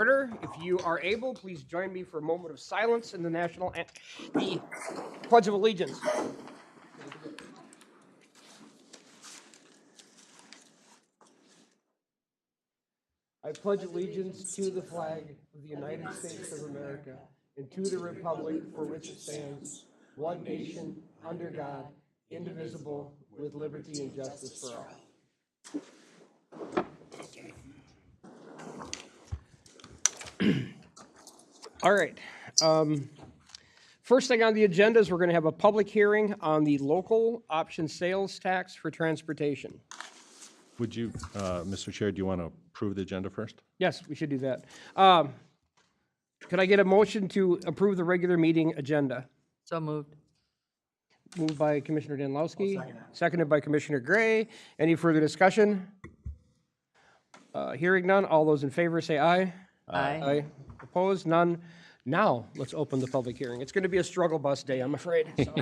Order. If you are able, please join me for a moment of silence in the the Pledge of Allegiance. I pledge allegiance to the flag of the United States of America and to the republic for which it stands, one nation, under God, indivisible, with liberty and justice for all. All right. First thing on the agenda is we're going to have a public hearing on the local option sales tax for transportation. Would you, Mr. Chair, do you want to approve the agenda first? Yes, we should do that. Could I get a motion to approve the regular meeting agenda? So moved. Moved by Commissioner Danlowski, seconded by Commissioner Gray. Any further discussion? Hearing none, all those in favor say aye. Aye. Opposed? None. Now, let's open the public hearing. It's going to be a struggle bus day, I'm afraid. So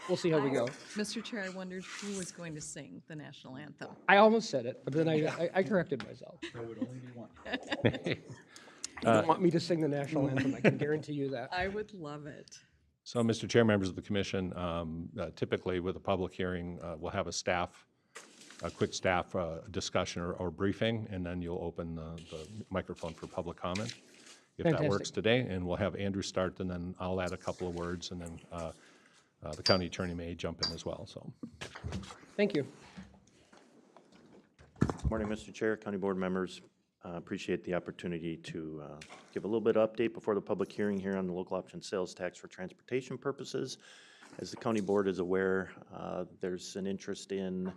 we'll see how we go. Mr. Chair, I wondered who was going to sing the national anthem. I almost said it, but then I corrected myself. There would only be one. You don't want me to sing the national anthem, I can guarantee you that. I would love it. So, Mr. Chair, members of the commission, typically with a public hearing, we'll have a quick staff discussion or briefing, and then you'll open the microphone for public comment, if that Fantastic. works today. And we'll have Andrew start, and then I'll add a couple of words, and then the county attorney may jump in as well. So, Thank you. Morning, Mr. Chair, County Board members. Appreciate the opportunity to give a little bit of update before the public hearing here on the local option sales tax for transportation purposes. As the County Board is aware, there's an interest in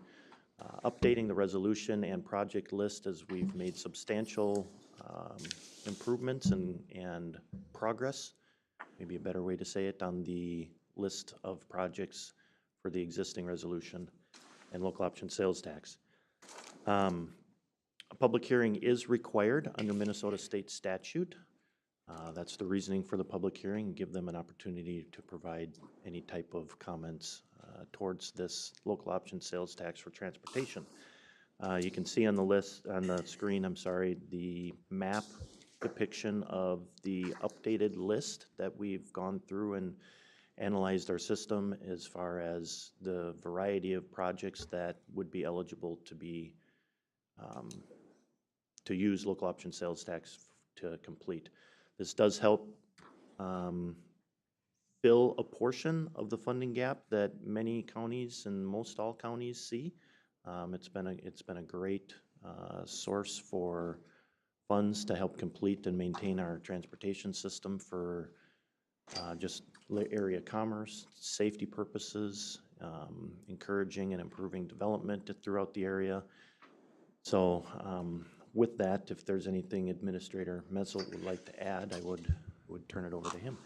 updating the resolution and project list as we've made substantial improvements and progress, maybe a better way to say it, on the list of projects for the existing resolution and local option sales tax. A public hearing is required under Minnesota state statute. That's the reasoning for the public hearing, give them an opportunity to provide any type of comments towards this local option sales tax for transportation. You can see on the list, on the screen, the map depiction of the updated list that we've gone through and analyzed our system as far as the variety of projects that would be eligible to be to use local option sales tax to complete. This does help fill a portion of the funding gap that many counties and most all counties see. It's been a great source for funds to help complete and maintain our transportation system for just area commerce, safety purposes, encouraging and improving development throughout the area. So with that, if there's anything Administrator Metzl would like to add, I would turn it over to him.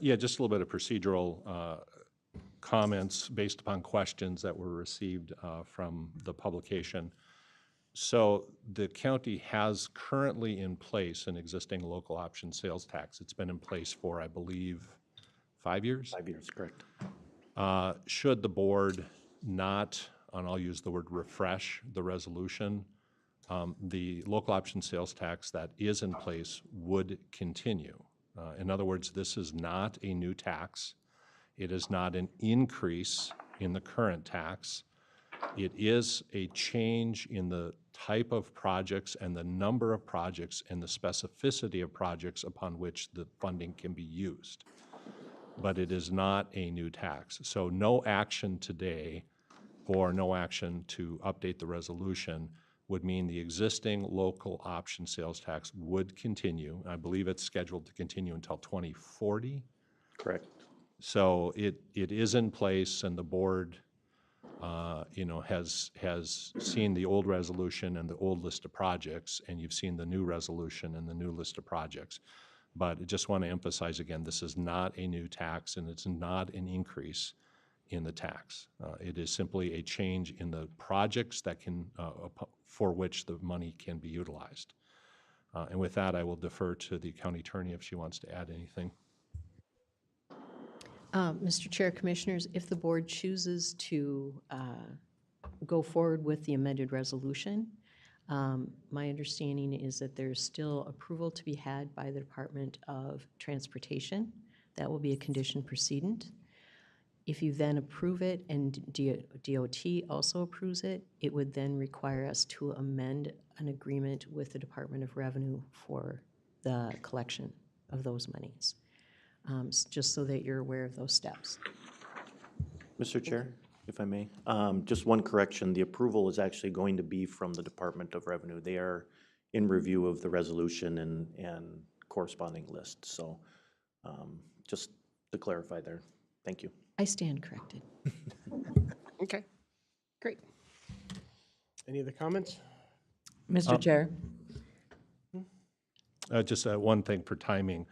yeah, just a little bit of procedural comments based upon questions that were received from the publication. So the county has currently in place an existing local option sales tax. It's been in place for, I believe, 5 years? 5 years, correct. Should the board not, and I'll use the word refresh the resolution, the local option sales tax that is in place would continue. In other words, this is not a new tax. It is not an increase in the current tax. It is a change in the type of projects and the number of projects and the specificity of projects upon which the funding can be used. But it is not a new tax. So no action today or no action to update the resolution would mean the existing local option sales tax would continue. I believe it's scheduled to continue until 2040. Correct. So it is in place, and the board, has seen the old resolution and the old list of projects, and you've seen the new resolution and the new list of projects. But I just want to emphasize again, this is not a new tax, and it's not an increase in the tax. It is simply a change in the projects that can, for which the money can be utilized. And with that, I will defer to the county attorney if she wants to add anything. Mr. Chair, Commissioners, if the board chooses to go forward with the amended resolution, My understanding is that there's still approval to be had by the Department of Transportation. That will be a condition precedent. If you then approve it and DOT also approves it, it would then require us to amend an agreement with the Department of Revenue for the collection of those monies, just so that you're aware of those steps. Mr. Chair, if I may, just one correction. The approval is actually going to be from the Department of Revenue. They are in review of the resolution and corresponding list. So just to clarify there. Thank you. I stand corrected. Okay, great. Any other comments? Mr. Chair, Just one thing for timing.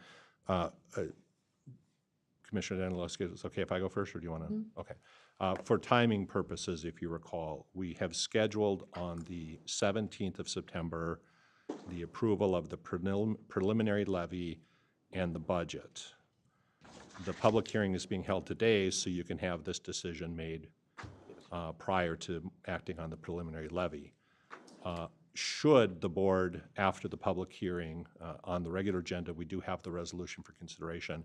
Commissioner Danilowski, is it okay if I go first, or do you want to? Okay. For timing purposes, if you recall, we have scheduled on the 17th of September the approval of the preliminary levy and the budget. The public hearing is being held today, so you can have this decision made prior to acting on the preliminary levy. Should the board, after the public hearing on the regular agenda, we do have the resolution for consideration.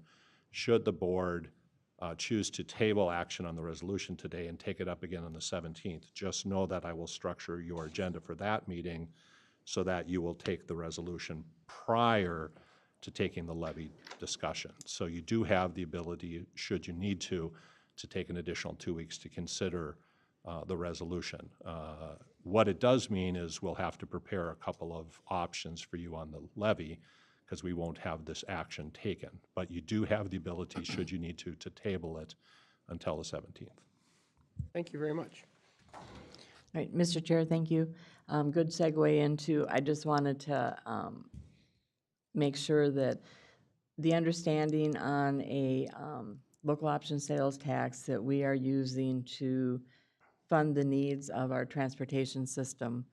Should the board choose to table action on the resolution today and take it up again on the 17th, just know that I will structure your agenda for that meeting so that you will take the resolution prior to taking the levy discussion. So you do have the ability, should you need to take an additional 2 weeks to consider the resolution. What it does mean is we'll have to prepare a couple of options for you on the levy, because we won't have this action taken. But you do have the ability, should you need to table it until the 17th. Thank you very much. all right, Mr. Chair, thank you. Good segue into, I just wanted to make sure that the understanding on a local option sales tax that we are using to fund the needs of our transportation system,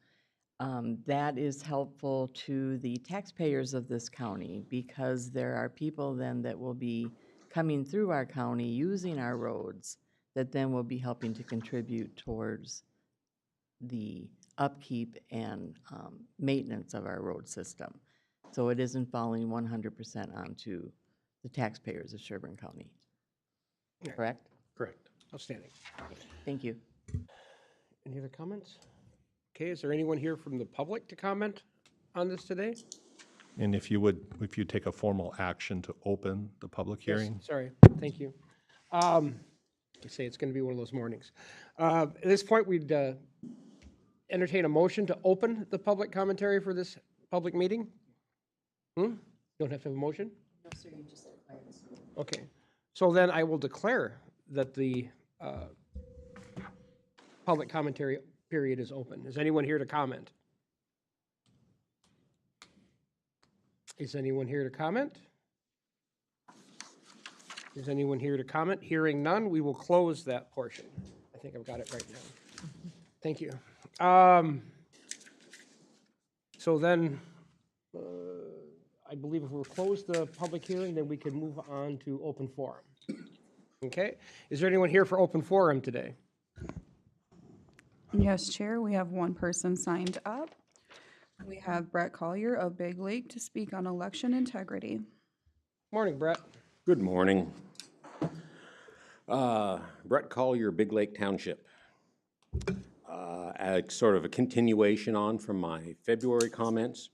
that is helpful to the taxpayers of this county, because there are people then that will be coming through our county using our roads that then will be helping to contribute towards the upkeep and maintenance of our road system. So it isn't falling 100% onto the taxpayers of Sherburne County. Correct? Correct. Outstanding. Thank you. Any other comments? Okay, is there anyone here from the public to comment on this today? And if you take a formal action to open the public Yes, hearing. sorry, thank you. I say it's going to be one of those mornings. At this point, we'd entertain a motion to open the public commentary for this public meeting. Don't have to have a motion? No, sir, you just declare this. Okay, so then I will declare that the public commentary period is open. Is anyone here to comment? Is anyone here to comment? Is anyone here to comment? Hearing none, we will close that portion. I think I've got it right now. Thank you. So then, I believe if we'll close the public hearing, then we can move on to open forum. Okay? Is there anyone here for open forum today? Yes, Chair, we have one person signed up. We have Brett Collier of Big Lake to speak on election integrity. Morning, Brett. Good morning. Brett Collier, Big Lake Township. Sort of a continuation on from my February comments.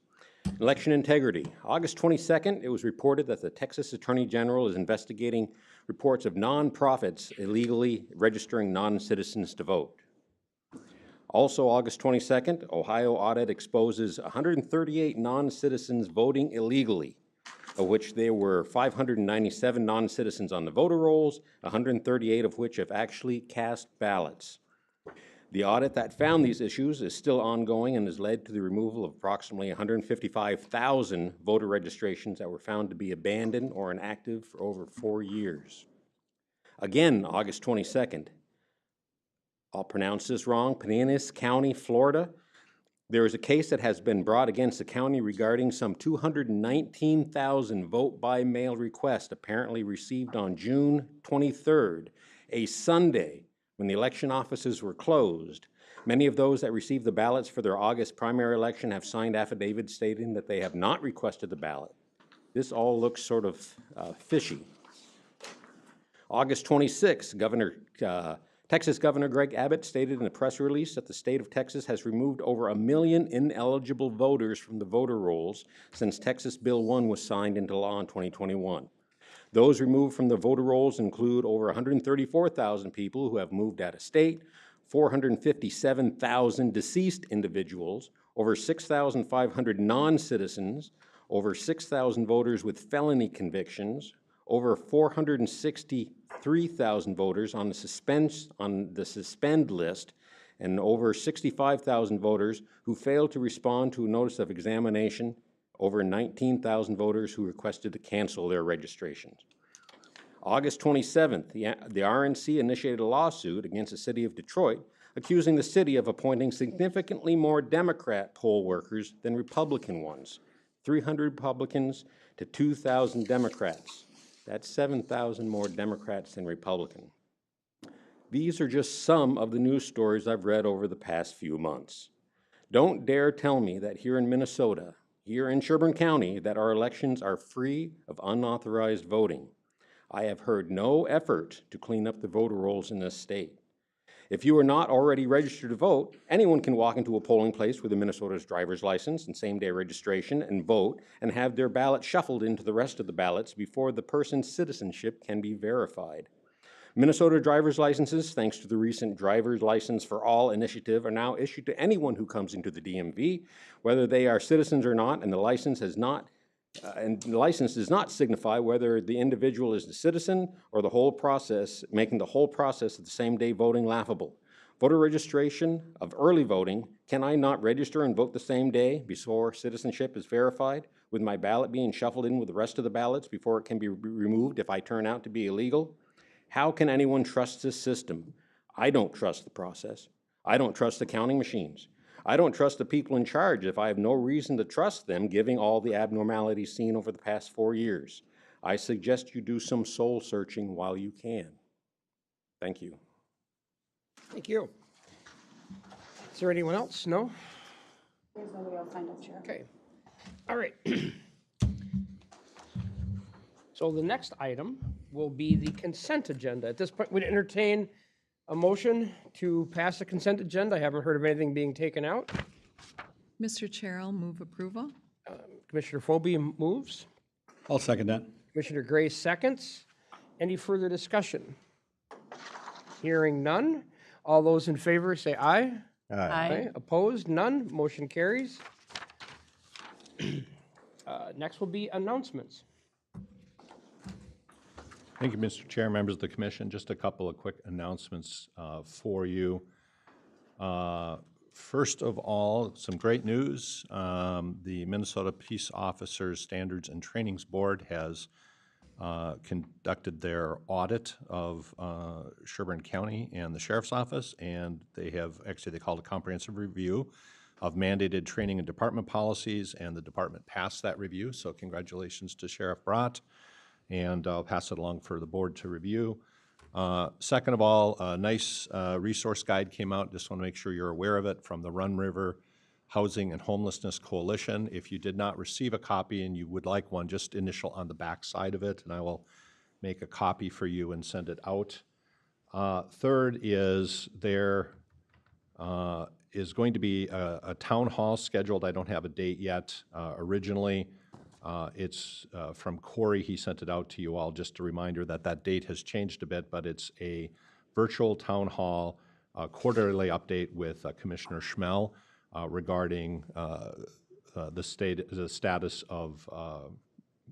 Election integrity. August 22nd, it was reported that the Texas Attorney General is investigating reports of nonprofits illegally registering non-citizens to vote. Also, August 22nd, Ohio audit exposes 138 non-citizens voting illegally, of which there were 597 non-citizens on the voter rolls, 138 of which have actually cast ballots. The audit that found these issues is still ongoing and has led to the removal of approximately 155,000 voter registrations that were found to be abandoned or inactive for over 4 years. Again, August 22nd, I'll pronounce this wrong, Pinellas County, Florida. There is a case that has been brought against the county regarding some 219,000 vote-by-mail requests apparently received on June 23rd, a Sunday when the election offices were closed, Many of those that received the ballots for their August primary election have signed affidavits stating that they have not requested the ballot. This all looks sort of fishy. August 26, Texas Governor Greg Abbott stated in a press release that the state of Texas has removed over 1 million ineligible voters from the voter rolls since Texas Bill 1 was signed into law in 2021. Those removed from the voter rolls include over 134,000 people who have moved out of state, 457,000 deceased individuals, over 6,500 non-citizens, over 6,000 voters with felony convictions, over 463,000 voters on the suspend list, and over 65,000 voters who failed to respond to a notice of examination, over 19,000 voters who requested to cancel their registrations. August 27th, the RNC initiated a lawsuit against the city of Detroit, accusing the city of appointing significantly more Democrat poll workers than Republican ones. 300 Republicans to 2,000 Democrats. That's 7,000 more Democrats than Republicans. These are just some of the news stories I've read over the past few months. Don't dare tell me that here in Minnesota, here in Sherburne County, that our elections are free of unauthorized voting. I have heard no effort to clean up the voter rolls in this state. If you are not already registered to vote, anyone can walk into a polling place with a Minnesota's driver's license and same-day registration and vote and have their ballot shuffled into the rest of the ballots before the person's citizenship can be verified. Minnesota driver's licenses, thanks to the recent Driver's License for All initiative, are now issued to anyone who comes into the DMV, whether they are citizens or not, and the license does not signify whether the individual is a citizen or the whole process, making the whole process of the same-day voting laughable. Voter registration of early voting, can I not register and vote the same day before citizenship is verified, with my ballot being shuffled in with the rest of the ballots before it can be removed if I turn out to be illegal? How can anyone trust this system? I don't trust the process. I don't trust the counting machines. I don't trust the people in charge if I have no reason to trust them, given all the abnormalities seen over the past 4 years. I suggest you do some soul searching while you can. Thank you. Thank you. Is there anyone else? No? There's nobody else signed up, Chair. Okay. All right. So the next item will be the consent agenda. At this point, we'd entertain a motion to pass the consent agenda. I haven't heard of anything being taken out. Mr. Chair, I'll move approval. Commissioner Phobie moves. I'll second that. Commissioner Gray seconds. Any further discussion? Hearing none. All those in favor say aye. Aye. Opposed? None. Motion carries. Next will be announcements. Thank you, Mr. Chair, members of the commission. Just a couple of quick announcements for you. First of all, some great news. The Minnesota Peace Officers Standards and Trainings Board has conducted their audit of Sherburne County and the Sheriff's Office, and they called a comprehensive review of mandated training and department policies, and the department passed that review, so congratulations to Sheriff Brott. And I'll pass it along for the board to review. Second of all, a nice resource guide came out. Just want to make sure you're aware of it, from the Run River Housing and Homelessness Coalition. If you did not receive a copy and you would like one, just initial on the back side of it, and I will make a copy for you and send it out. Third is there is going to be a town hall scheduled. I don't have a date yet. Originally, it's from Corey. He sent it out to you all. Just a reminder that that date has changed a bit, but it's a virtual town hall quarterly update with Commissioner Schmel regarding the status of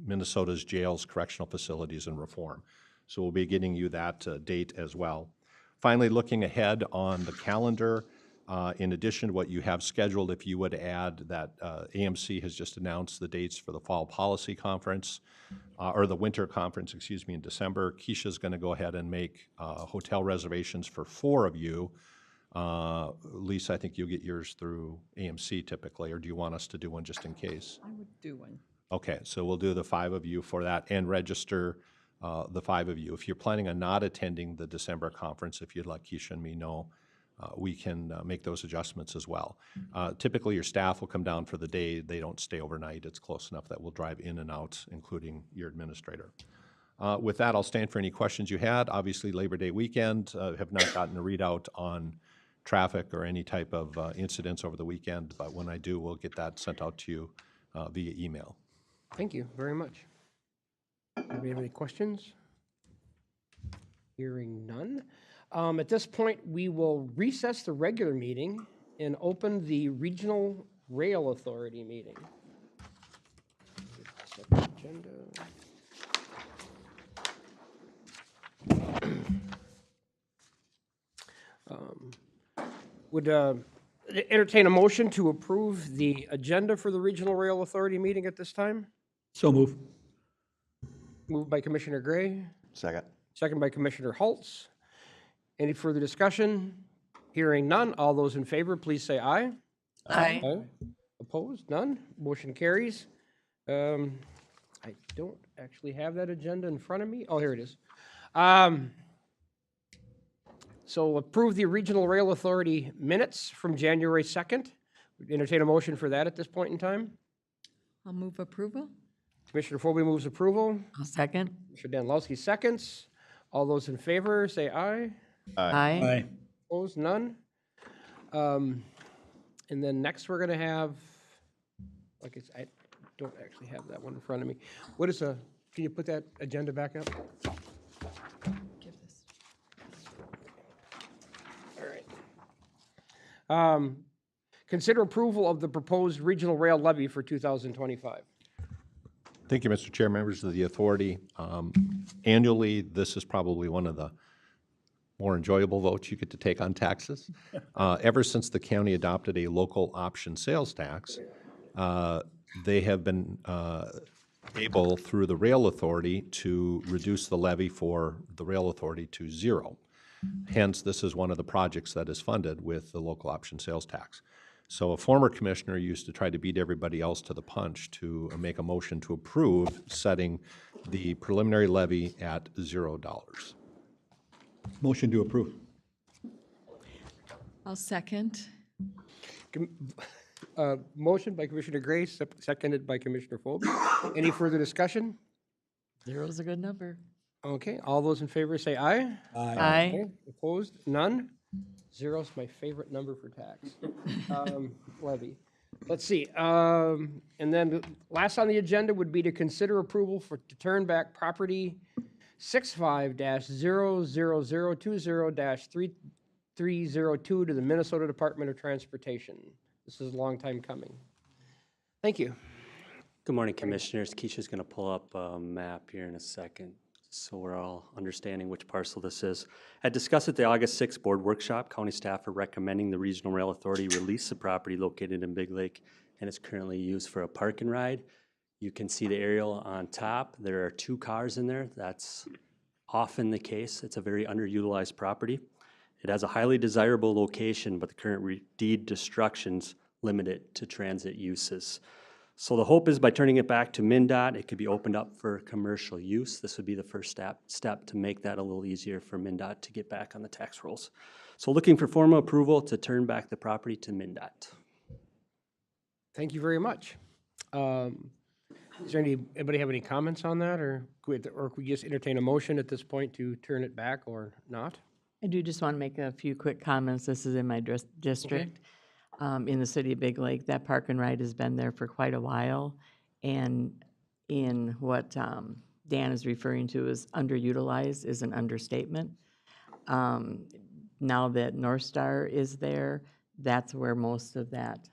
Minnesota's jails, correctional facilities, and reform. So we'll be getting you that date as well. Finally, looking ahead on the calendar, in addition to what you have scheduled, if you would add that AMC has just announced the dates for the Fall Policy Conference, or the Winter Conference, excuse me, in December. Keisha's going to go ahead and make hotel reservations for 4 of you. Lisa, I think you'll get yours through AMC typically, or do you want us to do one just in case? I would do one. Okay, so we'll do the 5 of you for that and register the 5 of you. If you're planning on not attending the December conference, if you'd let Keisha and me know, we can make those adjustments as well. Typically, your staff will come down for the day. They don't stay overnight. It's close enough that we'll drive in and out, including your administrator. With that, I'll stand for any questions you had. Obviously, Labor Day weekend, have not gotten a readout on traffic or any type of incidents over the weekend, but when I do, we'll get that sent out to you via email. Thank you very much. Anybody have any questions? Hearing none. At this point, we will recess the regular meeting and open the Regional Rail Authority meeting. Separate agenda. Would entertain a motion to approve the agenda for the Regional Rail Authority meeting at this time? So move. Moved by Commissioner Gray, Second. second by Commissioner Holtz. Any further discussion? Hearing none. All those in favor, please say aye. Aye. Opposed? None. Motion carries. I don't actually have that agenda in front of me. Oh, here it is. So approve the Regional Rail Authority minutes from January 2nd. Entertain a motion for that at this point in time. I'll move approval. Commissioner Phobie moves approval. I'll second. Commissioner Danilowski seconds. All those in favor, say aye. Aye. Aye. Opposed? None. And then next, we're going to have, I don't actually have that one in front of me. What is can you put that agenda back up? Give this. All right. Consider approval of the proposed regional rail levy for 2025. Thank you, Mr. Chair, members of the authority. Annually, this is probably one of the more enjoyable votes you get to take on taxes. Ever since the county adopted a local option sales tax, they have been able, through the rail authority, to reduce the levy for the rail authority to zero. Hence, this is one of the projects that is funded with the local option sales tax. So a former commissioner used to try to beat everybody else to the punch to make a motion to approve setting the preliminary levy at $0. Motion to approve. I'll second. Motion by Commissioner Gray, seconded by Commissioner Phobie. Any further discussion? Zero's a good number. Okay, all those in favor say aye. Aye. Okay, opposed? None? Zero's my favorite number for tax. Levy. Let's see. And then last on the agenda would be to consider approval to turn back property 65-00020-3302 to the Minnesota Department of Transportation. This is a long time coming. Thank you. Good morning, Commissioners. Keisha's going to pull up a map here in a second, so we're all understanding which parcel this is. At discussed at the August 6th board workshop, county staff are recommending the Regional Rail Authority release the property located in Big Lake and is currently used for a park and ride. You can see the aerial on top. There are 2 cars in there. That's often the case. It's a very underutilized property. It has a highly desirable location, but the current deed destructions limit it to transit uses. So the hope is by turning it back to MnDOT, it could be opened up for commercial use. This would be the first step to make that a little easier for MnDOT to get back on the tax rolls. So looking for formal approval to turn back the property to MnDOT. Thank you very much. Is there anybody have any comments on that, or could we just entertain a motion at this point to turn it back or not? I do just want to make a few quick comments. This is in my district, in the city of Big Lake. That park and ride has been there for quite a while. And in what Dan is referring to as underutilized is an understatement. Now that North Star is there, that's where most of that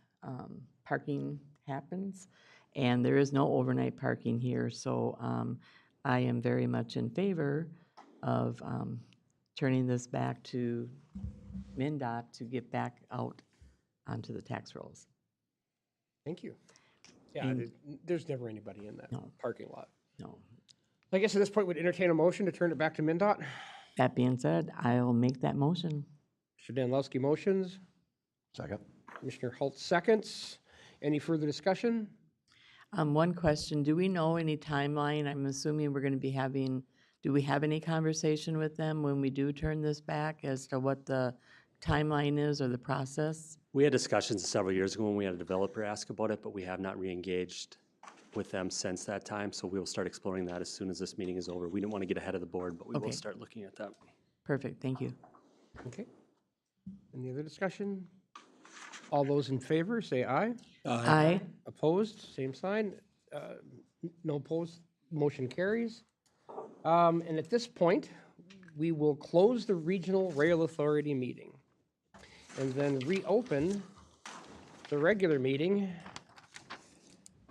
parking happens. And there is no overnight parking here, so I am very much in favor of turning this back to MnDOT to get back out onto the tax rolls. Thank you. Yeah, there's never anybody in that parking lot. No. I guess at this point, we'd entertain a motion to turn it back to MnDOT. That being said, I'll make that motion. Commissioner Danilowski motions. Second. Commissioner Holtz seconds. Any further discussion? One question, do we know any timeline? I'm assuming we're going to be having, do we have any conversation with them when we do turn this back as to what the timeline is or the process? We had discussions several years ago when we had a developer ask about it, but we have not re-engaged with them since that time, so we will start exploring that as soon as this meeting is over. We didn't want to get ahead of the board, but we will Okay. start looking at that. Perfect, thank you. Okay. Any other discussion? All those in favor, say aye. Aye. Opposed, same sign. No opposed, motion carries. And at this point, we will close the Regional Rail Authority meeting and then reopen the regular meeting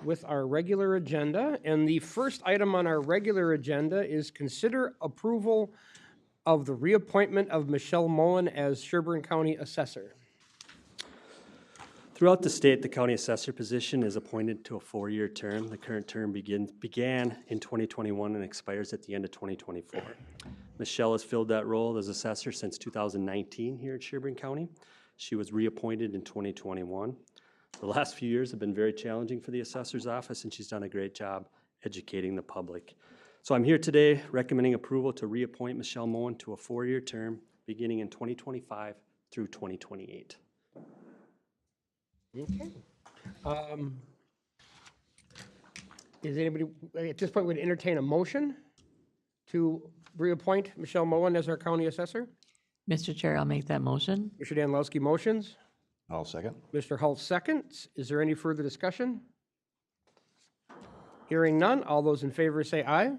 with our regular agenda. And the first item on our regular agenda is consider approval of the reappointment of Michelle Moen as Sherburne County Assessor. Throughout the state, the county assessor position is appointed to a 4-year term. The current term began in 2021 and expires at the end of 2024. Michelle has filled that role as assessor since 2019 here at Sherburne County. She was reappointed in 2021. The last few years have been very challenging for the assessor's office, and she's done a great job educating the public. So I'm here today recommending approval to reappoint Michelle Moen to a 4-year term beginning in 2025 through 2028. Okay. Is anybody, at this point, would entertain a motion to reappoint Michelle Moen as our county assessor? Mr. Chair, I'll make that motion. Mr. Danilowski motions. I'll second. Mr. Hull seconds. Is there any further discussion? Hearing none, all those in favor say aye.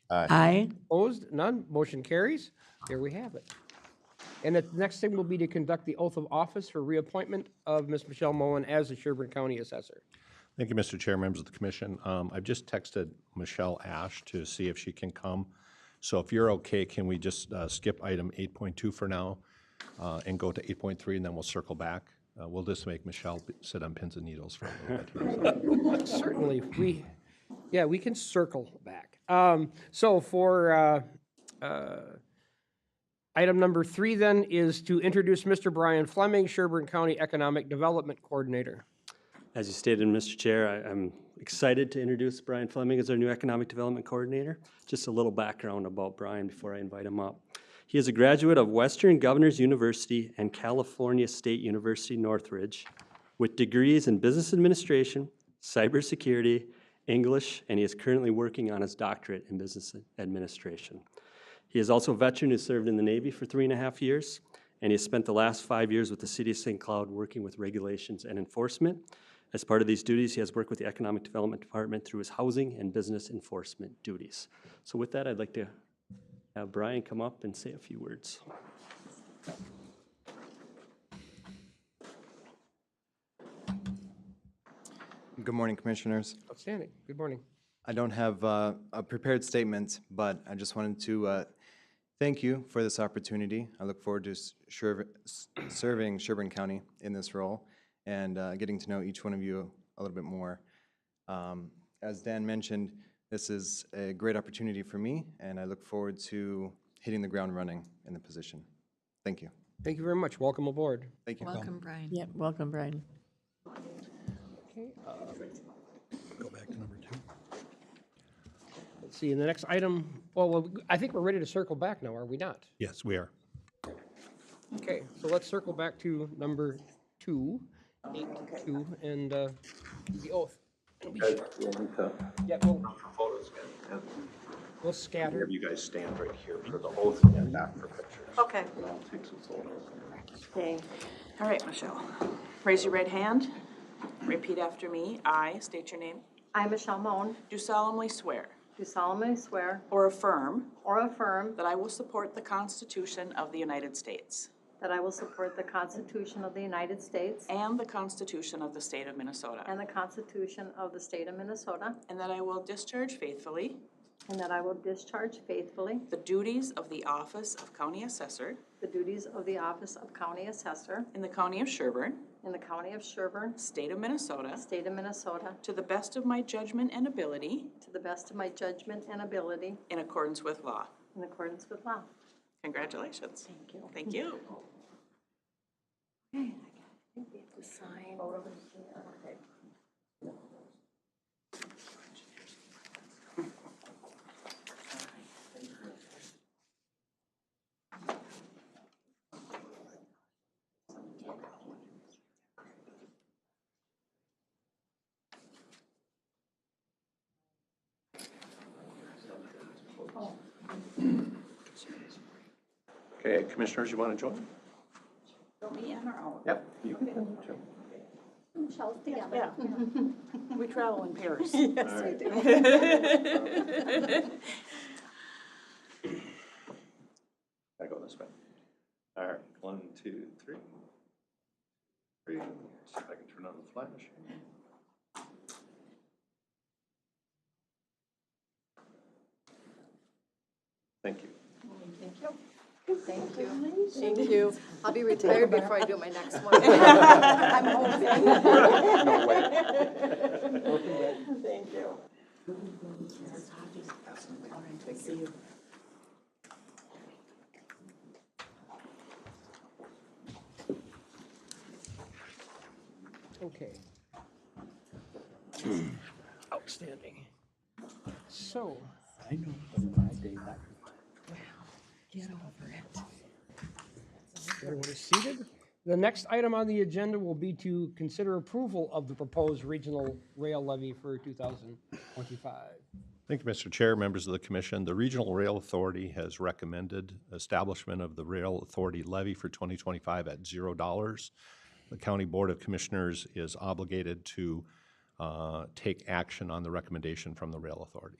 Aye. Opposed? None. Motion carries. There we have it. And the next thing will be to conduct the oath of office for reappointment of Ms. Michelle Moen as the Sherburne County Assessor. Thank you, Mr. Chair, members of the commission. I've just texted Michelle Ash to see if she can come. So if you're okay, can we just skip item 8.2 for now and go to 8.3, and then we'll circle back? We'll just make Michelle sit on pins and needles for a little bit. Certainly, we can circle back. So for item number 3 then is to introduce Mr. Brian Fleming, Sherburne County Economic Development Coordinator. As you stated, Mr. Chair, I'm excited to introduce Brian Fleming as our new Economic Development Coordinator. Just a little background about Brian before I invite him up. He is a graduate of Western Governors University and California State University Northridge with degrees in business administration, cybersecurity, English, and he is currently working on his doctorate in business administration. He is also a veteran who served in the Navy for 3.5 years, and he has spent the last 5 years with the City of St. Cloud working with regulations and enforcement. As part of these duties, he has worked with the Economic Development Department through his housing and business enforcement duties. So with that, I'd like to have Brian come up and say a few words. Good morning, Commissioners. Outstanding. Good morning. I don't have a prepared statement, but I just wanted to thank you for this opportunity. I look forward to serving Sherburne County in this role and getting to know each one of you a little bit more. As Dan mentioned, this is a great opportunity for me, and I look forward to hitting the ground running in the position. Thank you. Thank you very much. Welcome aboard. Thank you. Welcome, Brian. Yep, welcome, Brian. Okay, Go back to number 2. let's see, in the next item, well, I think we're ready to circle back now, are we not? Yes, we are. Okay, so let's circle back to number 2, 8.2, and the oath. Yeah, we'll scatter. You guys stand right here for the oath and back for pictures. Okay. I'll take some photos. Okay. All right, Michelle. Raise your right hand. Repeat after me. I state your name. I, Michelle Moen, Do solemnly swear do solemnly swear or affirm or affirm that I will support the Constitution of the United States that I will support the Constitution of the United States and the Constitution of the State of Minnesota, and the Constitution of the State of Minnesota, and that I will discharge faithfully and that I will discharge faithfully the duties of the office of County Assessor the duties of the office of County Assessor in the County of Sherburne, in the County of Sherburne, State of Minnesota, State of Minnesota, to the best of my judgment and ability, to the best of my judgment and ability, in accordance with law. in accordance with law. Congratulations. Thank you. Thank you. Okay, I think we have to sign. Okay. Okay, commissioners, you want to join? Me in or out? Yep. You can join too. Michelle's together. Yeah. We travel in pairs. Yes, we do. I go this way. All right, 1, 2, 3. See if I can turn on the flash. Thank you. Thank you. Thank you. I'll be retired before I do my next one. I'm hoping. No way. Thank you. See you. Okay. Outstanding. So. I know, my day back. Get over it. Everyone is seated. The next item on the agenda will be to consider approval of the proposed regional rail levy for 2025. Thank you, Mr. Chair, members of the commission. The Regional Rail Authority has recommended establishment of the Rail Authority levy for 2025 at $0. The County Board of Commissioners is obligated to take action on the recommendation from the Rail Authority.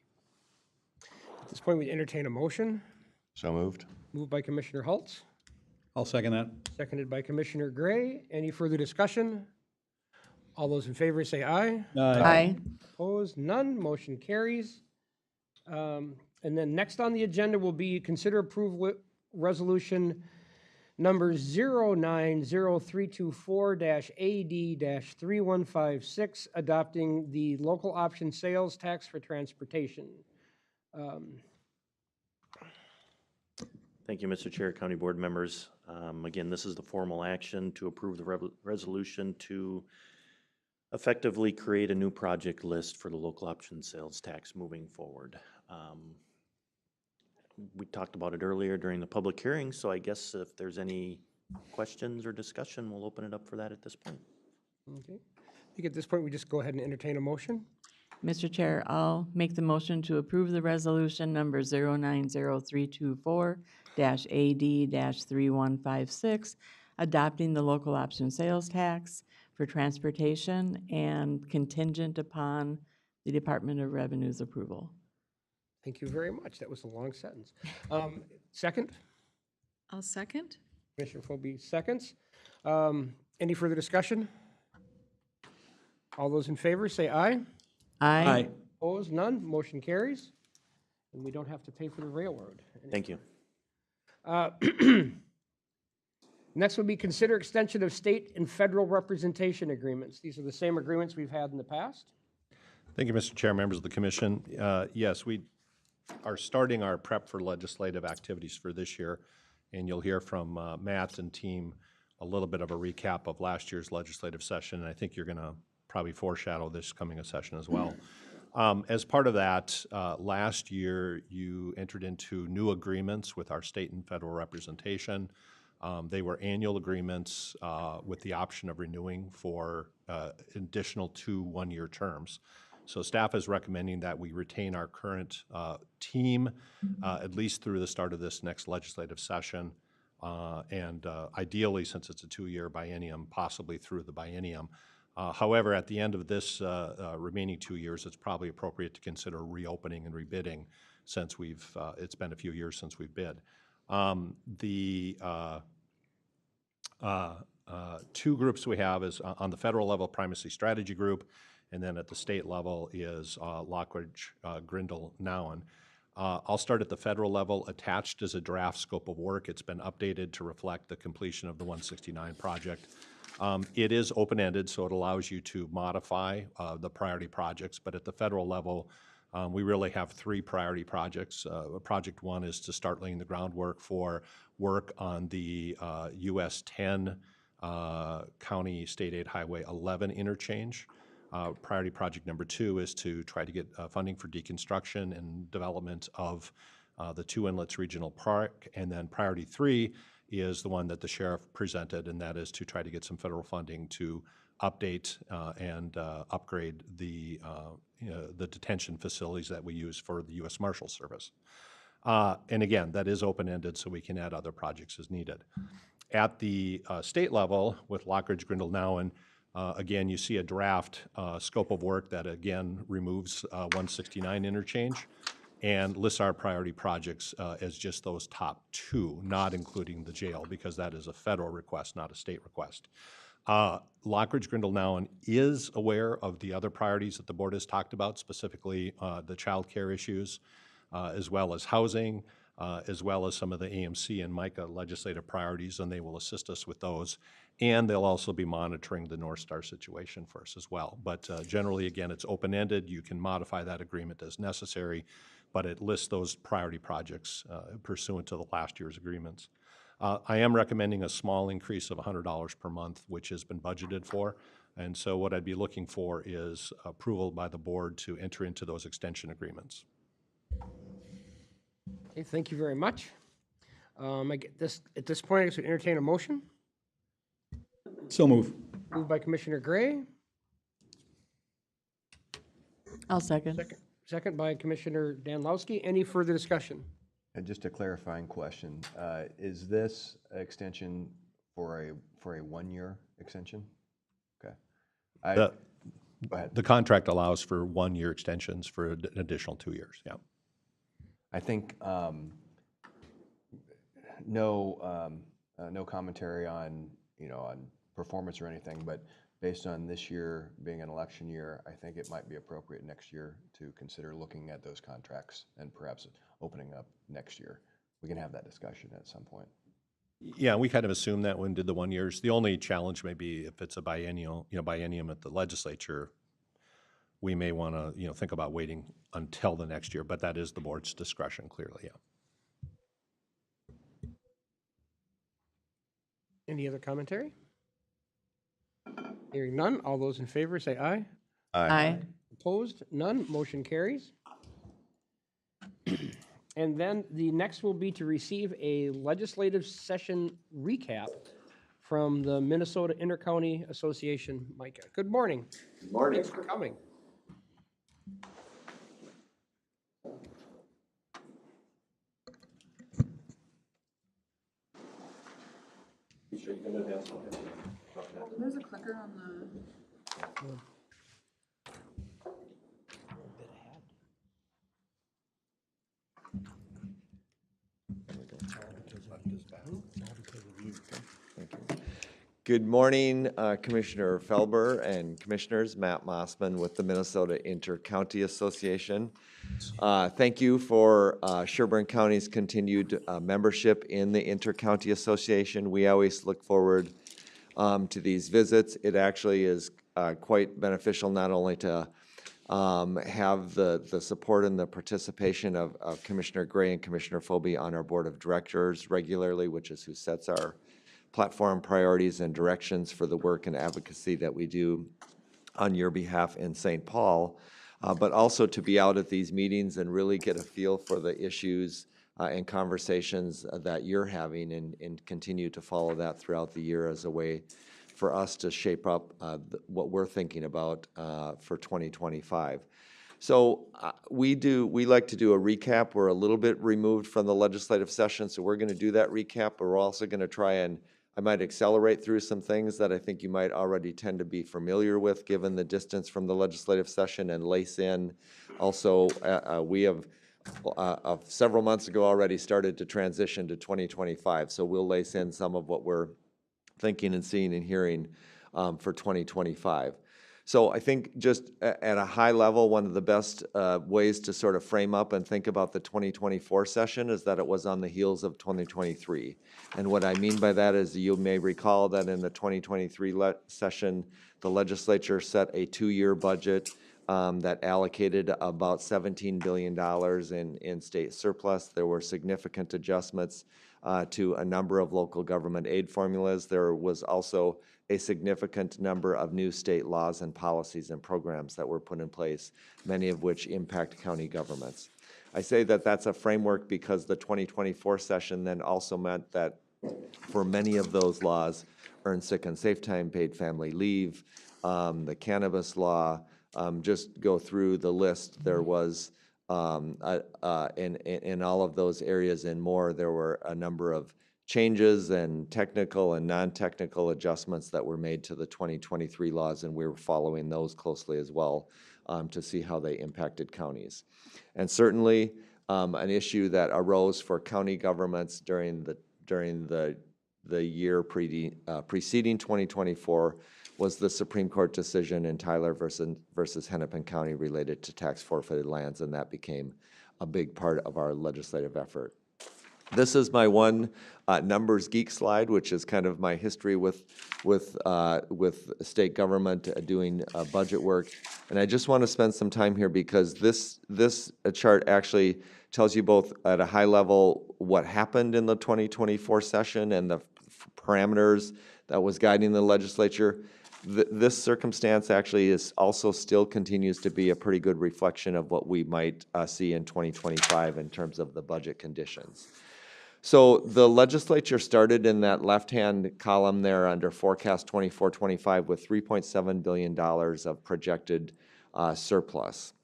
At this point, we entertain a motion. So moved. Moved by Commissioner Hultz, I'll second that. seconded by Commissioner Gray. Any further discussion? All those in favor say aye. Aye. Opposed? None. Motion carries. And then next on the agenda will be consider approval resolution number 090324-AD-3156, adopting the local option sales tax for transportation. Thank you, Mr. Chair, County Board members. Again, this is the formal action to approve the resolution to effectively create a new project list for the local option sales tax moving forward. We talked about it earlier during the public hearing, so I guess if there's any questions or discussion, we'll open it up for that at this point. Okay. I think at this point, we just go ahead and entertain a motion. Mr. Chair, I'll make the motion to approve the resolution number 090324-AD-3156, adopting the local option sales tax for transportation and contingent upon the Department of Revenue's approval. Thank you very much. That was a long sentence. Second, I'll second. Commissioner Philby seconds. Any further discussion? All those in favor say aye. Aye. Opposed? None. Motion carries. And we don't have to pay for the railroad. Thank you. Next would be consider extension of state and federal representation agreements. These are the same agreements we've had in the past. Thank you, Mr. Chair, members of the commission. Yes, we are starting our prep for legislative activities for this year, and you'll hear from Matt and team a little bit of a recap of last year's legislative session, and I think you're going to probably foreshadow this coming session as well. As part of that, last year you entered into new agreements with our state and federal representation. They were annual agreements with the option of renewing for additional 2 one-year terms. So staff is recommending that we retain our current team at least through the start of this next legislative session, and ideally, since it's a 2-year biennium, possibly through the biennium. However, at the end of this remaining 2 years, it's probably appropriate to consider reopening and rebidding, since it's been a few years since we've bid. The 2 groups we have is on the federal level, Primacy Strategy Group, and then at the state level is Lockridge, Grindle, Nowen. I'll start at the federal level. Attached is a draft scope of work. It's been updated to reflect the completion of the 169 project. It is open-ended, so it allows you to modify the priority projects, but at the federal level, we really have 3 priority projects. Project 1 is to start laying the groundwork for work on the US 10 County State Aid Highway 11 interchange. Priority project number 2 is to try to get funding for deconstruction and development of the 2 Inlets Regional Park. And then priority 3 is the one that the sheriff presented, and that is to try to get some federal funding to update and upgrade the detention facilities that we use for the U.S. Marshal Service. And again, that is open-ended, so we can add other projects as needed. At the state level, with Lockridge, Grindle, Nowen, again, you see a draft scope of work that again removes 169 interchange and lists our priority projects as just those top two, not including the jail, because that is a federal request, not a state request. Lockridge, Grindle, Nowen is aware of the other priorities that the board has talked about, specifically the child care issues, as well as housing, as well as some of the AMC and MICA legislative priorities, and they will assist us with those. And they'll also be monitoring the North Star situation for us as well. But generally, again, it's open-ended. You can modify that agreement as necessary, but it lists those priority projects pursuant to the last year's agreements. I am recommending a small increase of $100 per month, which has been budgeted for. And so what I'd be looking for is approval by the board to enter into those extension agreements. Okay, thank you very much. At this point, I guess we entertain a motion. So move. Moved by Commissioner Gray, I'll second. second by Commissioner Danlowski. Any further discussion? And just a clarifying question, is this extension for a 1-year extension? Okay. Go ahead. The contract allows for 1-year extensions for an additional 2 years, yeah. I think no commentary on on performance or anything, but based on this year being an election year, I think it might be appropriate next year to consider looking at those contracts and perhaps opening up next year. We can have that discussion at some point. Yeah, we kind of assumed that when we did the 1 years. The only challenge may be if it's a biennium at the legislature, we may want to, think about waiting until the next year, but that is the board's discretion, clearly, yeah. Any other commentary? Hearing none, all those in favor say aye. Aye. Opposed? None. Motion carries. And then the next will be to receive a legislative session recap from the Minnesota Intercounty Association. Micah, good morning. Good morning. Thanks for coming. There's a clicker on the. Good morning, Commissioner Felber and Commissioners. Matt Mossman with the Minnesota Inter-County Association. Thank you for Sherburne County's continued membership in the Inter-County Association. We always look forward to these visits. It actually is quite beneficial not only to have the support and the participation of Commissioner Gray and Commissioner Phobie on our board of directors regularly, which is who sets our platform priorities and directions for the work and advocacy that we do on your behalf in St. Paul, but also to be out at these meetings and really get a feel for the issues and conversations that you're having and continue to follow that throughout the year as a way for us to shape up what we're thinking about for 2025. So we like to do a recap. We're a little bit removed from the legislative session, so we're going to do that recap, but we're also going to try and I might accelerate through some things that I think you might already tend to be familiar with given the distance from the legislative session, and lace in also we have several months ago already started to transition to 2025, so we'll lace in some of what we're thinking and seeing and hearing for 2025. So I think just at a high level, one of the best ways to sort of frame up and think about the 2024 session is that it was on the heels of 2023. And what I mean by that is you may recall that in the 2023 session, the legislature set a 2-year budget that allocated about $17 billion in state surplus. There were significant adjustments to a number of local government aid formulas. There was also a significant number of new state laws and policies and programs that were put in place, many of which impact county governments. I say that that's a framework because the 2024 session then also meant that for many of those laws, earned sick and safe time, paid family leave, the cannabis law, just go through the list, there was in all of those areas and more, there were a number of changes and technical and non-technical adjustments that were made to the 2023 laws, and we were following those closely as well to see how they impacted counties. And certainly, an issue that arose for county governments during the year preceding 2024 was the Supreme Court decision in Tyler versus Hennepin County related to tax forfeited lands, and that became a big part of our legislative effort. This is my one numbers geek slide, which is kind of my history with state government doing budget work. And I just want to spend some time here because this chart actually tells you both at a high level what happened in the 2024 session and the parameters that was guiding the legislature. This circumstance actually is also still continues to be a pretty good reflection of what we might see in 2025 in terms of the budget conditions. So the legislature started in that left-hand column there under forecast 24-25 with $3.7 billion of projected surplus.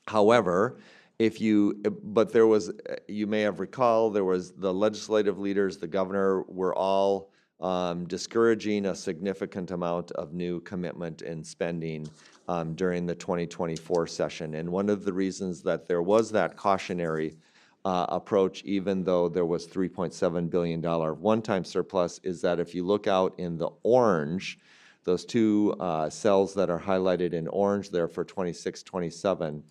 However, but there was, you may have recalled, there was the legislative leaders, the governor, were all discouraging a significant amount of new commitment in spending during the 2024 session. And one of the reasons that there was that cautionary approach, even though there was $3.7 billion one-time surplus, is that if you look out in the orange, those two cells that are highlighted in orange there for 26-27,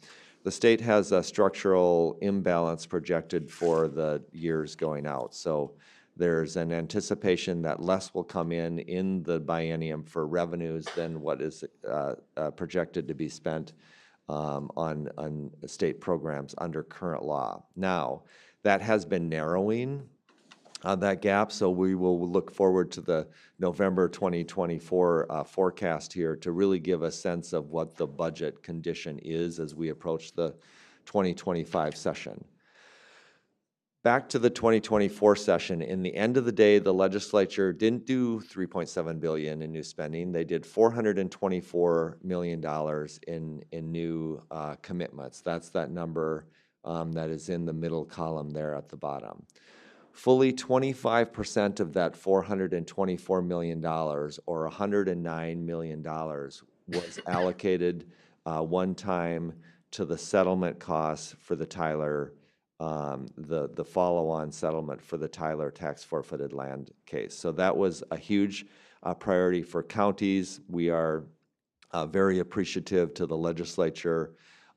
the state has a structural imbalance projected for the years going out. So there's an anticipation that less will come in the biennium for revenues than what is projected to be spent on state programs under current law. Now, that has been narrowing that gap, so we will look forward to the November 2024 forecast here to really give a sense of what the budget condition is as we approach the 2025 session. Back to the 2024 session, in the end of the day, the legislature didn't do $3.7 billion in new spending. They did $424 million in new commitments. That's that number that is in the middle column there at the bottom. Fully 25% of that $424 million, or $109 million, was allocated one time to the settlement costs for the Tyler the follow-on settlement for the Tyler tax forfeited land case. So that was a huge priority for counties. We are very appreciative to the legislature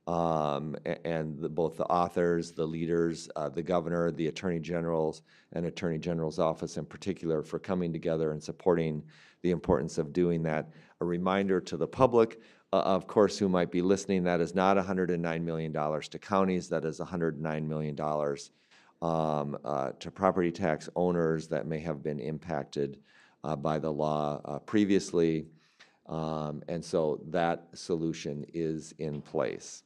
and both the authors, the leaders, the governor, the attorney generals, and attorney general's office in particular for coming together and supporting the importance of doing that. A reminder to the public, of course, who might be listening, that is not $109 million to counties. That is $109 million to property tax owners that may have been impacted by the law previously. And so that solution is in place.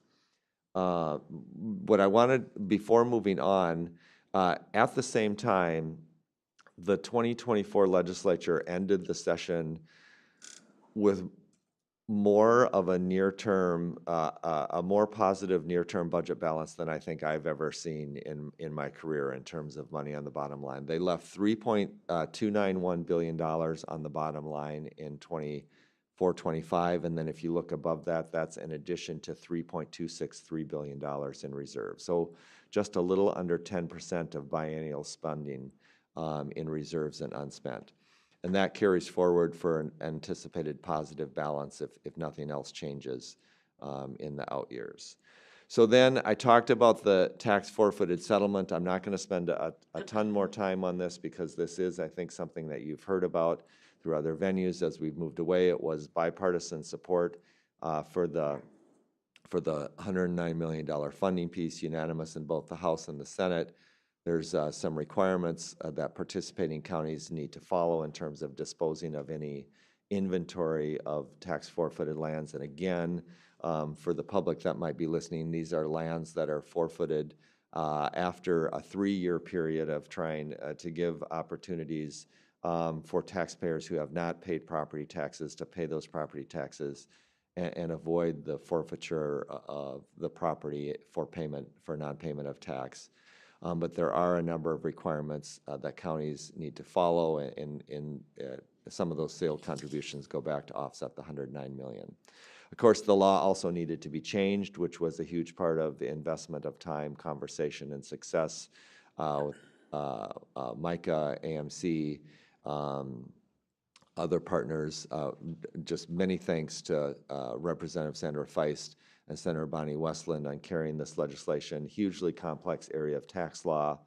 What I wanted, before moving on, at the same time, the 2024 legislature ended the session with more of a near-term, a more positive near-term budget balance than I think I've ever seen in my career in terms of money on the bottom line. They left $3.291 billion on the bottom line in 24-25, and then if you look above that, that's in addition to $3.263 billion in reserves. So just a little under 10% of biennial spending in reserves and unspent. And that carries forward for an anticipated positive balance if nothing else changes in the out years. So then I talked about the tax forfeited settlement. I'm not going to spend a ton more time on this because this is, I think, something that you've heard about through other venues as we've moved away. It was bipartisan support for the $109 million funding piece, unanimous in both the House and the Senate. There's some requirements that participating counties need to follow in terms of disposing of any inventory of tax forfeited lands. And again, for the public that might be listening, these are lands that are forfeited after a 3-year period of trying to give opportunities for taxpayers who have not paid property taxes to pay those property taxes and avoid the forfeiture of the property for payment, for non-payment of tax. But there are a number of requirements that counties need to follow, and some of those sale contributions go back to offset the $109 million. Of course, the law also needed to be changed, which was a huge part of the investment of time, conversation, and success with MICA, AMC, other partners. Just many thanks to Representative Sandra Feist and Senator Bonnie Westland on carrying this legislation, hugely complex area of tax law.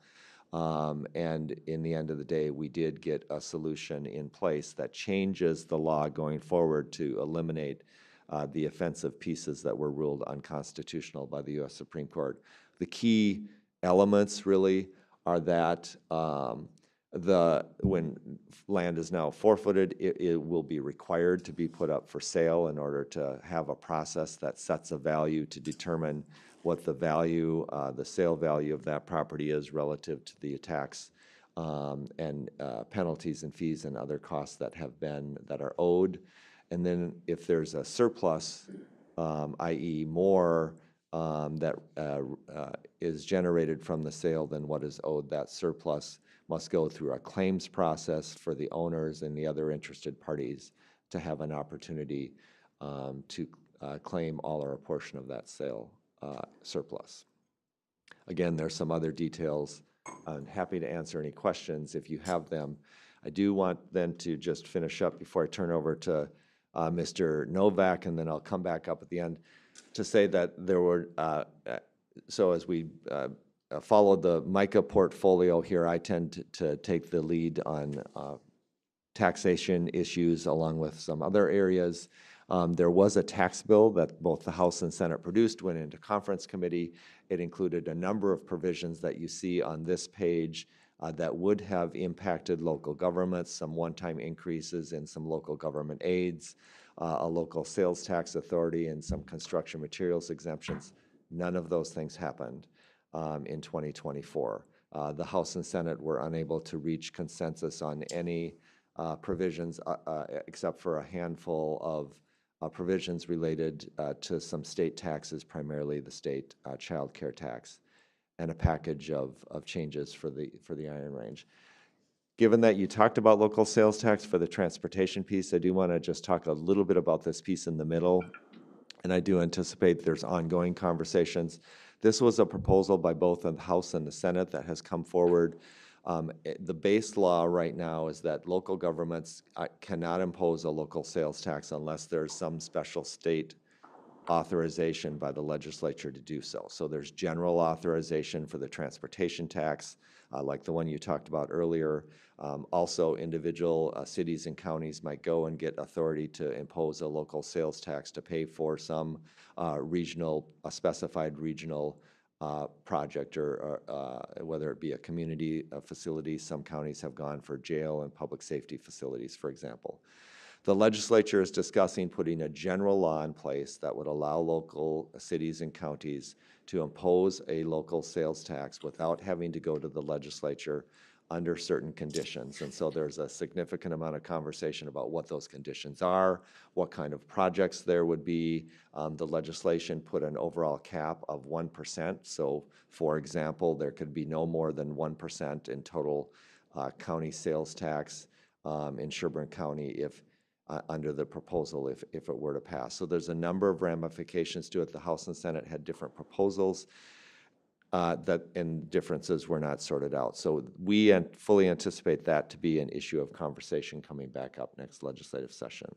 And in the end of the day, we did get a solution in place that changes the law going forward to eliminate the offensive pieces that were ruled unconstitutional by the U.S. Supreme Court. The key elements really are that when land is now forfeited, it will be required to be put up for sale in order to have a process that sets a value to determine what the value, the sale value of that property is relative to the tax and penalties and fees and other costs that are owed. And then if there's a surplus, i.e. more that is generated from the sale than what is owed, that surplus must go through a claims process for the owners and the other interested parties to have an opportunity to claim all or a portion of that sale surplus. Again, there's some other details. I'm happy to answer any questions if you have them. I do want then to just finish up before I turn over to Mr. Novak, and then I'll come back up at the end to say that there were, so as we followed the MICA portfolio here, I tend to take the lead on taxation issues along with some other areas. There was a tax bill that both the House and Senate produced, went into conference committee. It included a number of provisions that you see on this page that would have impacted local governments, some one-time increases in some local government aids, a local sales tax authority, and some construction materials exemptions. None of those things happened in 2024. The House and Senate were unable to reach consensus on any provisions except for a handful of provisions related to some state taxes, primarily the state child care tax, and a package of changes for the Iron Range. Given that you talked about local sales tax for the transportation piece, I do want to just talk a little bit about this piece in the middle, and I do anticipate there's ongoing conversations. This was a proposal by both the House and the Senate that has come forward. The base law right now is that local governments cannot impose a local sales tax unless there's some special state authorization by the legislature to do so. So there's general authorization for the transportation tax, like the one you talked about earlier. Also, individual cities and counties might go and get authority to impose a local sales tax to pay for some specified regional project, or whether it be a community facility. Some counties have gone for jail and public safety facilities, for example. The legislature is discussing putting a general law in place that would allow local cities and counties to impose a local sales tax without having to go to the legislature under certain conditions. And so there's a significant amount of conversation about what those conditions are, what kind of projects there would be. The legislation put an overall cap of 1%. So, for example, there could be no more than 1% in total county sales tax in Sherburne County if under the proposal if it were to pass. So there's a number of ramifications to it. The House and Senate had different proposals and differences were not sorted out. So we fully anticipate that to be an issue of conversation coming back up next legislative session,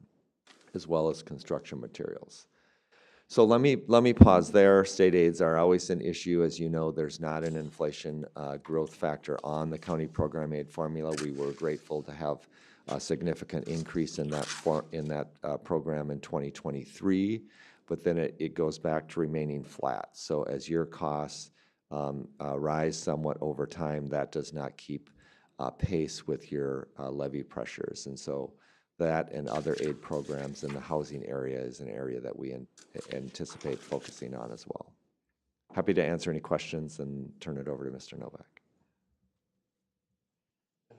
as well as construction materials. So let me pause there. State aids are always an issue. As you know, there's not an inflation growth factor on the county program aid formula. We were grateful to have a significant increase in that program in 2023, but then it goes back to remaining flat. So as your costs rise somewhat over time, that does not keep pace with your levy pressures. And so that and other aid programs in the housing area is an area that we anticipate focusing on as well. Happy to answer any questions and turn it over to Mr. Novak.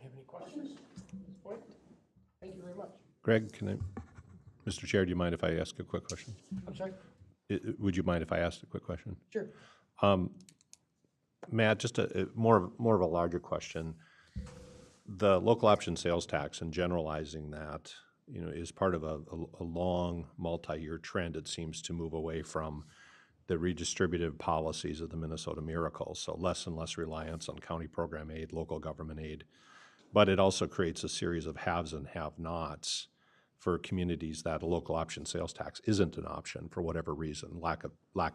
Have any questions at this point? Thank you very much. Greg, can I? Mr. Chair, do you mind if I ask a quick question? I'm sorry? Would you mind if I asked a quick question? Sure. Matt, just more of a larger question. The local option sales tax and generalizing that, is part of a long multi-year trend. It seems to move away from the redistributive policies of the Minnesota Miracle, so less and less reliance on county program aid, local government aid. But it also creates a series of haves and have-nots for communities that a local option sales tax isn't an option for whatever reason, lack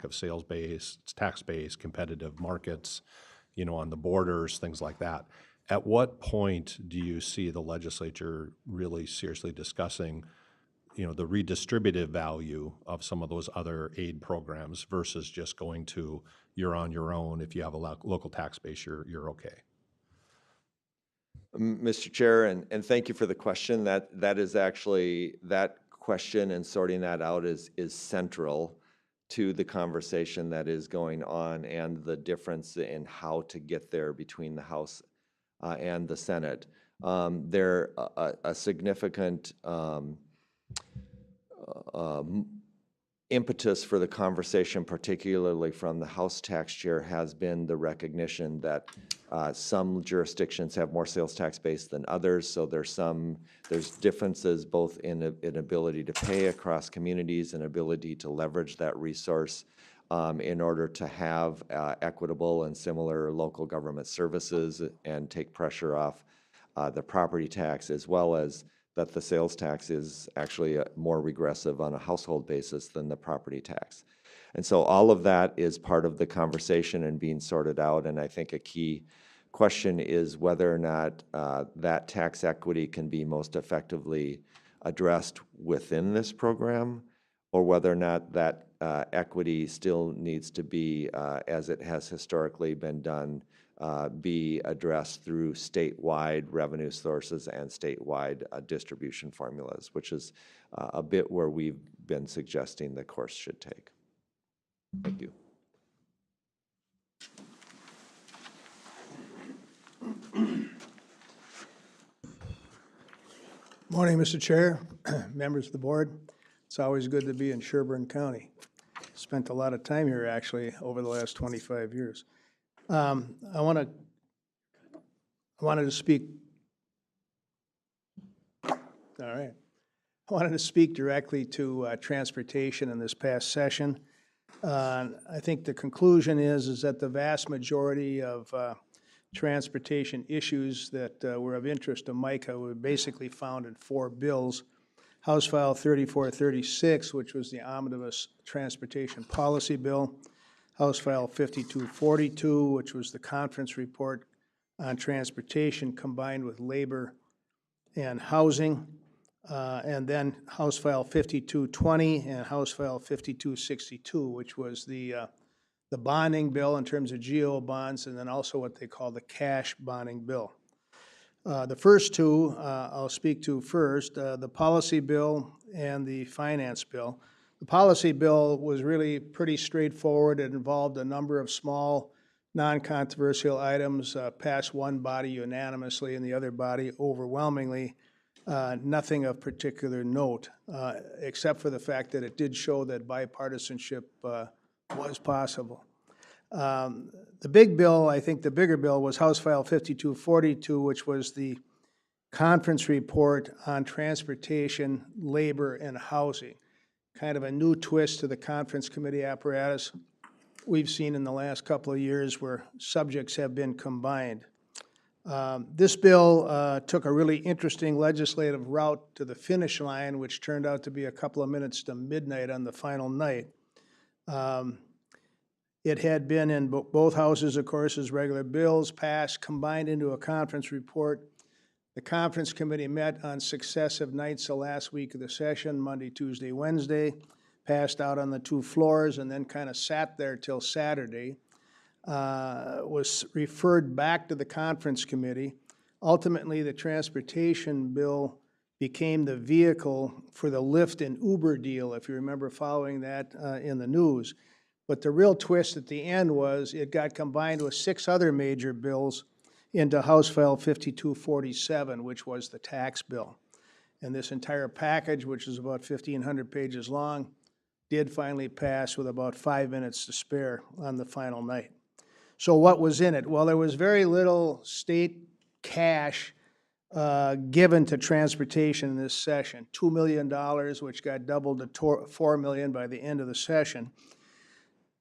of sales base, tax base, competitive markets, on the borders, things like that. At what point do you see the legislature really seriously discussing, the redistributive value of some of those other aid programs versus just going to you're on your own? If you have a local tax base, you're okay. Mr. Chair, and thank you for the question. That is actually, that question and sorting that out is central to the conversation that is going on and the difference in how to get there between the House and the Senate. There a significant impetus for the conversation, particularly from the House tax chair, has been the recognition that some jurisdictions have more sales tax base than others, so there's differences both in ability to pay across communities and ability to leverage that resource in order to have equitable and similar local government services and take pressure off the property tax, as well as that the sales tax is actually more regressive on a household basis than the property tax. And so all of that is part of the conversation and being sorted out, and I think a key question is whether or not that tax equity can be most effectively addressed within this program, or whether or not that equity still needs to be, as it has historically been done, be addressed through statewide revenue sources and statewide distribution formulas, which is a bit where we've been suggesting the course should take. Thank you. Morning, Mr. Chair, members of the board. It's always good to be in Sherburne County. Spent a lot of time here, actually, over the last 25 years. I wanted to speak. All right. I wanted to speak directly to transportation in this past session. I think the conclusion is that the vast majority of transportation issues that were of interest to Micah were basically found in 4 bills. House File 3436, which was the Omnibus Transportation Policy Bill. House File 5242, which was the conference report on transportation combined with labor and housing. And then House File 5220 and House File 5262, which was the bonding bill in terms of GO bonds, and then also what they call the cash bonding bill. The first two I'll speak to first, the policy bill and the finance bill. The policy bill was really pretty straightforward. It involved a number of small, non-controversial items, passed one body unanimously and the other body overwhelmingly. Nothing of particular note, except for the fact that it did show that bipartisanship was possible. The big bill, I think the bigger bill, was House File 5242, which was the conference report on transportation, labor, and housing. Kind of a new twist to the conference committee apparatus we've seen in the last couple of years where subjects have been combined. This bill took a really interesting legislative route to the finish line, which turned out to be a couple of minutes to midnight on the final night. It had been in both houses, of course, as regular bills, passed, combined into a conference report. The conference committee met on successive nights the last week of the session, Monday, Tuesday, Wednesday, passed out on the 2 floors, and then kind of sat there till Saturday. Was referred back to the conference committee. Ultimately, the transportation bill became the vehicle for the Lyft and Uber deal, if you remember following that in the news. But the real twist at the end was it got combined with 6 other major bills into House File 5247, which was the tax bill. And this entire package, which is about 1,500 pages long, did finally pass with about 5 minutes to spare on the final night. So what was in it? Well, there was very little state cash given to transportation in this session. $2 million, which got doubled to $4 million by the end of the session.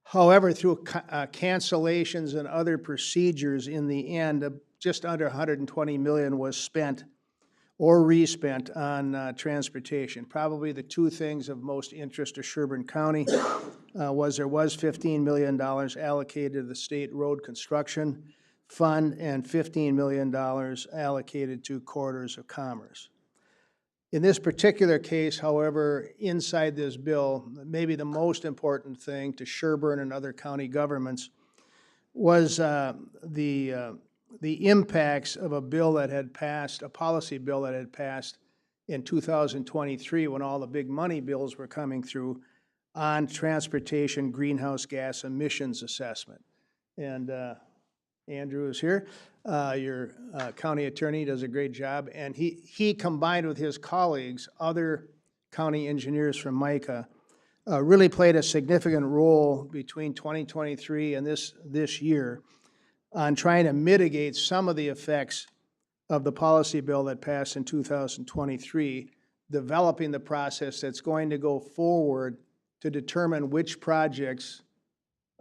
However, through cancellations and other procedures, in the end, just under $120 million was spent or respent on transportation. Probably the two things of most interest to Sherburne County was there was $15 million allocated to the State Road Construction Fund and $15 million allocated to Corridors of Commerce. In this particular case, however, inside this bill, maybe the most important thing to Sherburne and other county governments was the impacts of a bill that had passed, a policy bill that had passed in 2023 when all the big money bills were coming through on transportation greenhouse gas emissions assessment. And Andrew is here. Your county attorney does a great job, and he combined with his colleagues, other county engineers from MICA, really played a significant role between 2023 and this year on trying to mitigate some of the effects of the policy bill that passed in 2023, developing the process that's going to go forward to determine which projects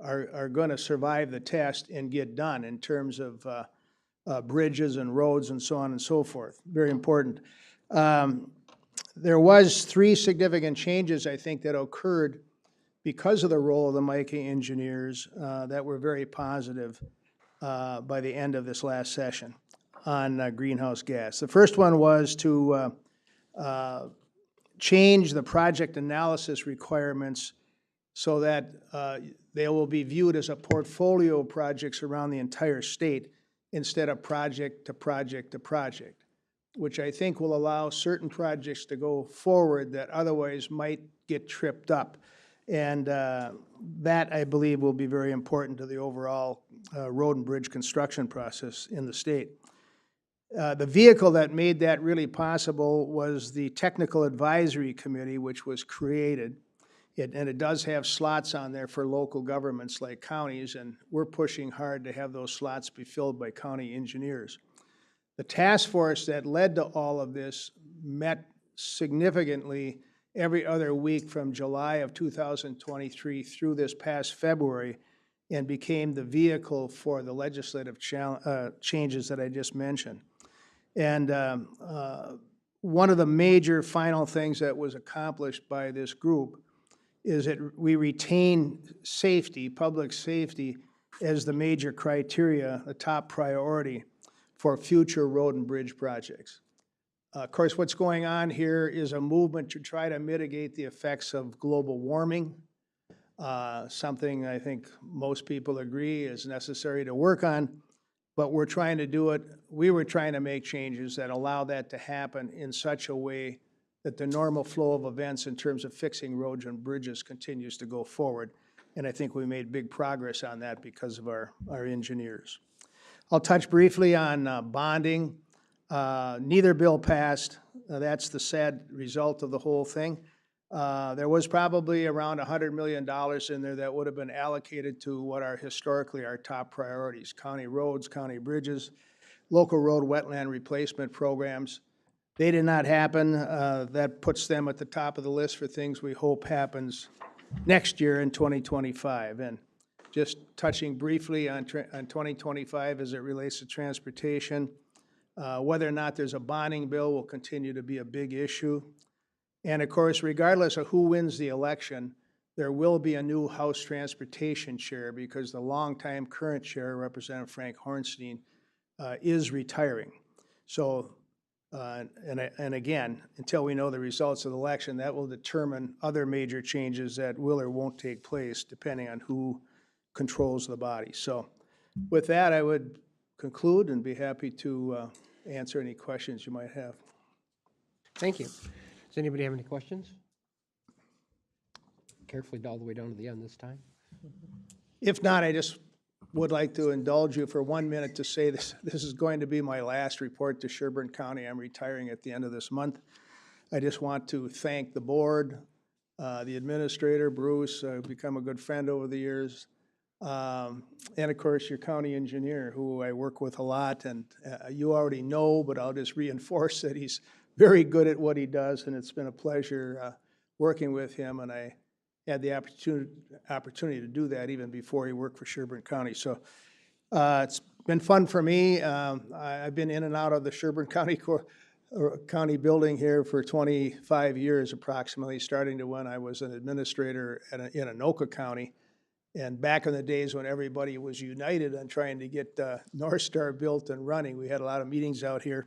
are going to survive the test and get done in terms of bridges and roads and so on and so forth. Very important. There was 3 significant changes, I think, that occurred because of the role of the MICA engineers that were very positive by the end of this last session on greenhouse gas. The first one was to change the project analysis requirements so that they will be viewed as a portfolio of projects around the entire state instead of project to project to project, which I think will allow certain projects to go forward that otherwise might get tripped up. And that, I believe, will be very important to the overall road and bridge construction process in the state. The vehicle that made that really possible was the Technical Advisory Committee, which was created. And it does have slots on there for local governments like counties, and we're pushing hard to have those slots be filled by county engineers. The task force that led to all of this met significantly every other week from July of 2023 through this past February and became the vehicle for the legislative changes that I just mentioned. And one of the major final things that was accomplished by this group is that we retain safety, public safety, as the major criteria, the top priority for future road and bridge projects. Of course, what's going on here is a movement to try to mitigate the effects of global warming, something I think most people agree is necessary to work on, but we're trying to do it. We were trying to make changes that allow that to happen in such a way that the normal flow of events in terms of fixing roads and bridges continues to go forward. And I think we made big progress on that because of our engineers. I'll touch briefly on bonding. Neither bill passed. That's the sad result of the whole thing. There was probably around $100 million in there that would have been allocated to what are historically our top priorities: county roads, county bridges, local road wetland replacement programs. They did not happen. That puts them at the top of the list for things we hope happens next year in 2025. And just touching briefly on 2025 as it relates to transportation, whether or not there's a bonding bill will continue to be a big issue. And of course, regardless of who wins the election, there will be a new House Transportation Chair because the longtime current chair, Representative Frank Hornstein, is retiring. So, and again, until we know the results of the election, that will determine other major changes that will or won't take place depending on who controls the body. So with that, I would conclude and be happy to answer any questions you might have. Thank you. Does anybody have any questions? Carefully all the way down to the end this time. If not, I just would like to indulge you for 1 minute to say this is going to be my last report to Sherburne County. I'm retiring at the end of this month. I just want to thank the board, the administrator, Bruce, become a good friend over the years, and of course, your county engineer, who I work with a lot, and you already know, but I'll just reinforce that he's very good at what he does, and it's been a pleasure working with him, and I had the opportunity to do that even before he worked for Sherburne County. So it's been fun for me. I've been in and out of the Sherburne County building here for 25 years approximately, starting to when I was an administrator in Anoka County. And back in the days when everybody was united on trying to get North Star built and running, we had a lot of meetings out here.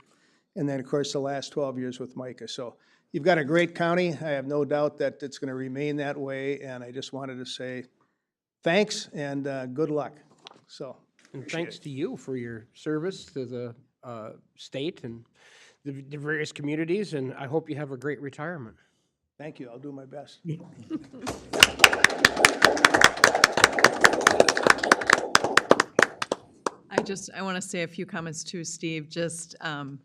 And then, of course, the last 12 years with Micah. So you've got a great county. I have no doubt that it's going to remain that way. And I just wanted to say thanks and good luck. So, And thanks to you for your service to the state and the various communities, and I hope you have a great retirement. Thank you. I'll do my best. I want to say a few comments too, Steve. Just going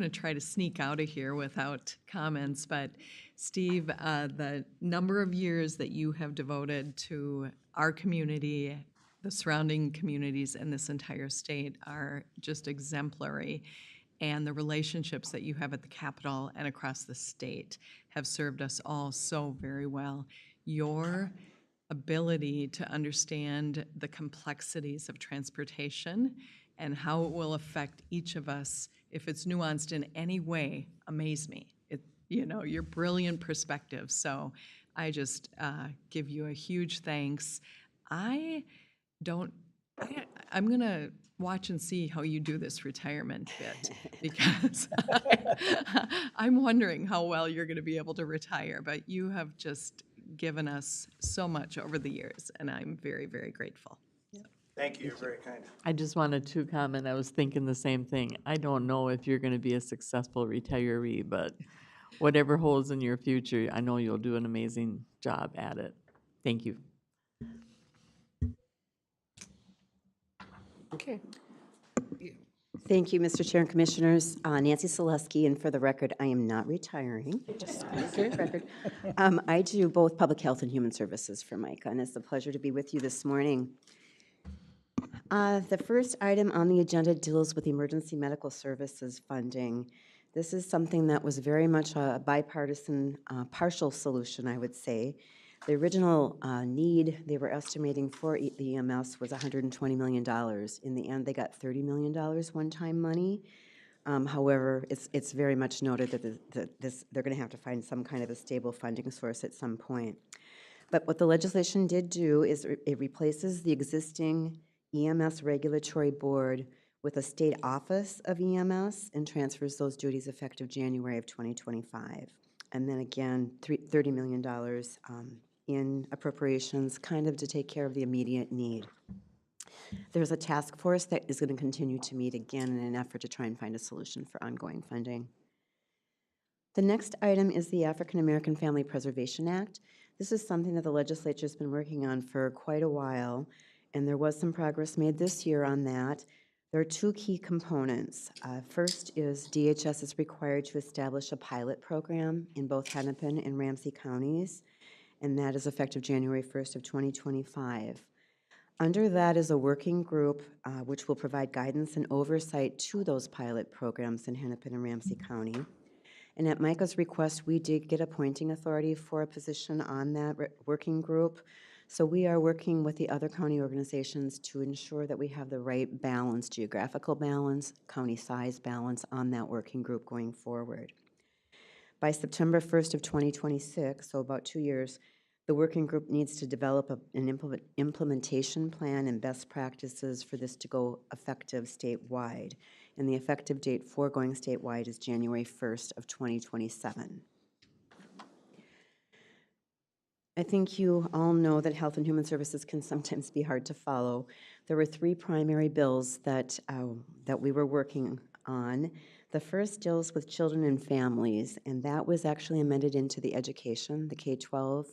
to try to sneak out of here without comments, but Steve, the number of years that you have devoted to our community, the surrounding communities, and this entire state are just exemplary. And the relationships that you have at the Capitol and across the state have served us all so very well. Your ability to understand the complexities of transportation and how it will affect each of us, if it's nuanced in any way, amaze me. Your brilliant perspective. So I just give you a huge thanks. I'm going to watch and see how you do this retirement bit, because I'm wondering how well you're going to be able to retire, but you have just given us so much over the years, and I'm very, very grateful. Thank you. You're very kind. I just wanted to comment. I was thinking the same thing. I don't know if you're going to be a successful retiree, but whatever holds in your future, I know you'll do an amazing job at it. Thank you. Okay. Thank you, Mr. Chair and Commissioners. Nancy Selesky, and for the record, I am not retiring. Just for the record. I do both public health and human services for Micah, and it's a pleasure to be with you this morning. The first item on the agenda deals with emergency medical services funding. This is something that was very much a bipartisan, partial solution, I would say. The original need they were estimating for the EMS was $120 million. In the end, they got $30 million one-time money. However, it's very much noted that they're going to have to find some kind of a stable funding source at some point. But what the legislation did do is it replaces the existing EMS regulatory board with a state office of EMS and transfers those duties effective January of 2025. And then again, $30 million in appropriations, kind of to take care of the immediate need. There's a task force that is going to continue to meet again in an effort to try and find a solution for ongoing funding. The next item is the African American Family Preservation Act. This is something that the legislature has been working on for quite a while, and there was some progress made this year on that. There are two key components. First is DHS is required to establish a pilot program in both Hennepin and Ramsey counties, and that is effective January 1st of 2025. Under that is a working group which will provide guidance and oversight to those pilot programs in Hennepin and Ramsey County. And at Micah's request, we did get appointing authority for a position on that working group. So we are working with the other county organizations to ensure that we have the right balance, geographical balance, county size balance on that working group going forward. By September 1st of 2026, so about 2 years, the working group needs to develop an implementation plan and best practices for this to go effective statewide. And the effective date for going statewide is January 1st of 2027. I think you all know that Health and Human Services can sometimes be hard to follow. There were 3 primary bills that we were working on. The first deals with children and families, and that was actually amended into the education, the K-12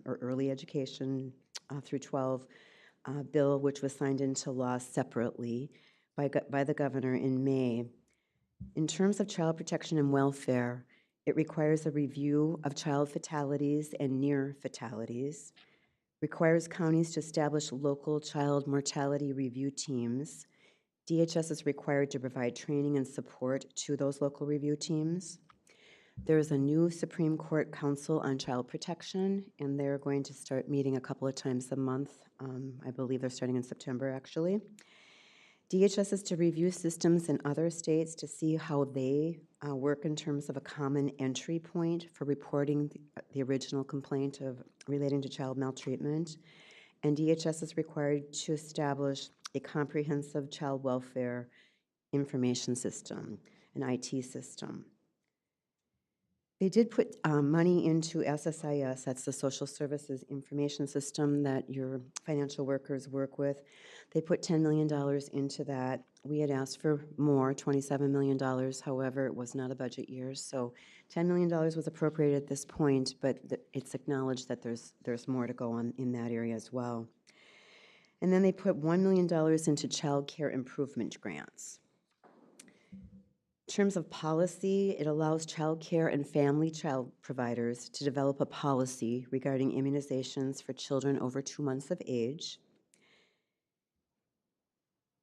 or early education through 12 bill, which was signed into law separately by the governor in May. In terms of child protection and welfare, It requires a review of child fatalities and near fatalities, requires counties to establish local child mortality review teams. DHS is required to provide training and support to those local review teams. There is a new Supreme Court Council on Child Protection, and they're going to start meeting a couple of times a month. I believe they're starting in September, actually. DHS is to review systems in other states to see how they work in terms of a common entry point for reporting the original complaint of relating to child maltreatment. And DHS is required to establish a comprehensive child welfare information system, an IT system. They did put money into SSIS, that's the Social Services Information System that your financial workers work with. They put $10 million into that. We had asked for more, $27 million. However, it was not a budget year, so $10 million was appropriated at this point, but it's acknowledged that there's more to go on in that area as well. And then they put $1 million into child care improvement grants. In terms of policy, it allows child care and family child providers to develop a policy regarding immunizations for children over 2 months of age.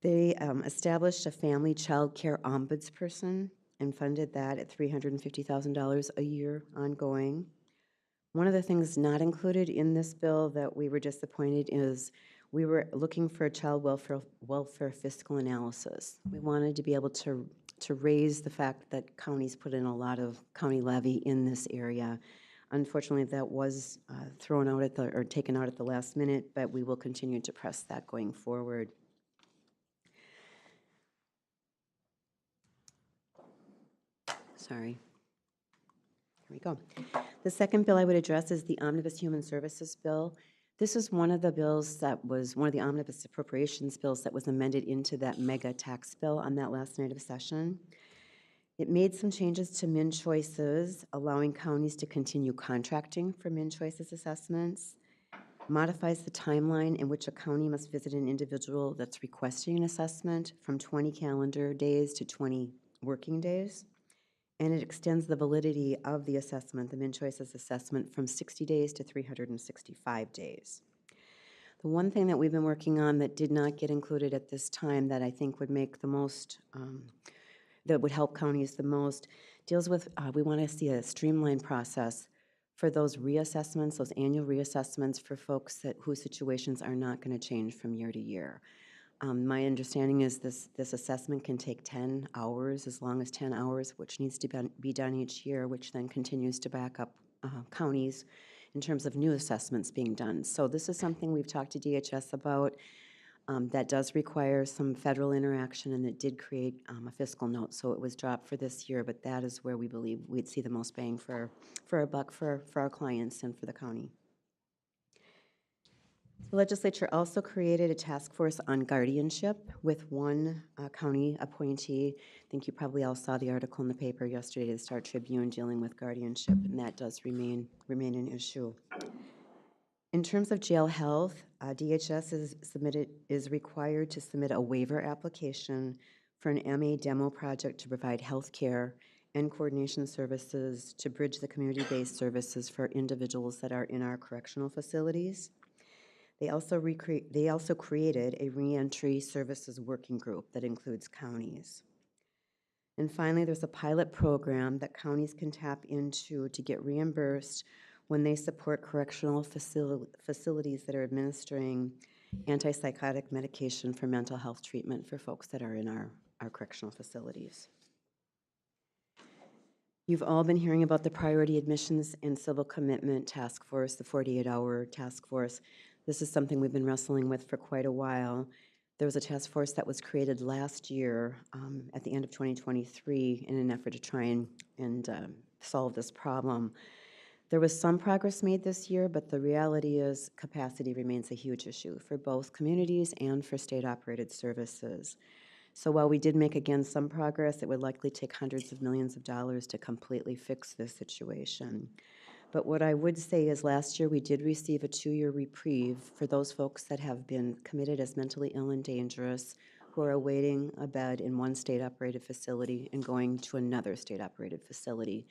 They established a family child care ombudsperson and funded that at $350,000 a year ongoing. One of the things not included in this bill that we were disappointed is we were looking for a child welfare fiscal analysis. We wanted to be able to raise the fact that counties put in a lot of county levy in this area. Unfortunately, that was thrown out or taken out at the last minute, but we will continue to press that going forward. Sorry. Here we go. The second bill I would address is the Omnibus Human Services Bill. This is one of the bills that was one of the omnibus appropriations bills that was amended into that mega tax bill on that last night of session. It made some changes to min choices, allowing counties to continue contracting for min choices assessments, modifies the timeline in which a county must visit an individual that's requesting an assessment from 20 calendar days to 20 working days, and it extends the validity of the assessment, the min choices assessment, from 60 days to 365 days. The one thing that we've been working on that did not get included at this time that I think would make the most, that would help counties the most, deals with, we want to see a streamlined process for those reassessments, those annual reassessments for folks whose situations are not going to change from year to year. My understanding is this assessment can take 10 hours, as long as 10 hours, which needs to be done each year, which then continues to back up counties in terms of new assessments being done. So this is something we've talked to DHS about that does require some federal interaction, and it did create a fiscal note. So it was dropped for this year, but that is where we believe we'd see the most bang for our buck for our clients and for the county. The legislature also created a task force on guardianship with one county appointee. I think you probably all saw the article in the paper yesterday, the Star Tribune, dealing with guardianship, and that does remain an issue. In terms of jail health, DHS is required to submit a waiver application for an MA demo project to provide health care and coordination services to bridge the community-based services for individuals that are in our correctional facilities. They also created a reentry services working group that includes counties. And finally, there's a pilot program that counties can tap into to get reimbursed when they support correctional facilities that are administering antipsychotic medication for mental health treatment for folks that are in our correctional facilities. You've all been hearing about the Priority Admissions and Civil Commitment Task Force, the 48-hour task force. This is something we've been wrestling with for quite a while. There was a task force that was created last year at the end of 2023 in an effort to try and solve this problem. There was some progress made this year, but the reality is capacity remains a huge issue for both communities and for state-operated services. So while we did make, again, some progress, it would likely take hundreds of millions of dollars to completely fix this situation. But what I would say is last year we did receive a 2-year reprieve for those folks that have been committed as mentally ill and dangerous, who are awaiting a bed in one state-operated facility and going to another state-operated facility.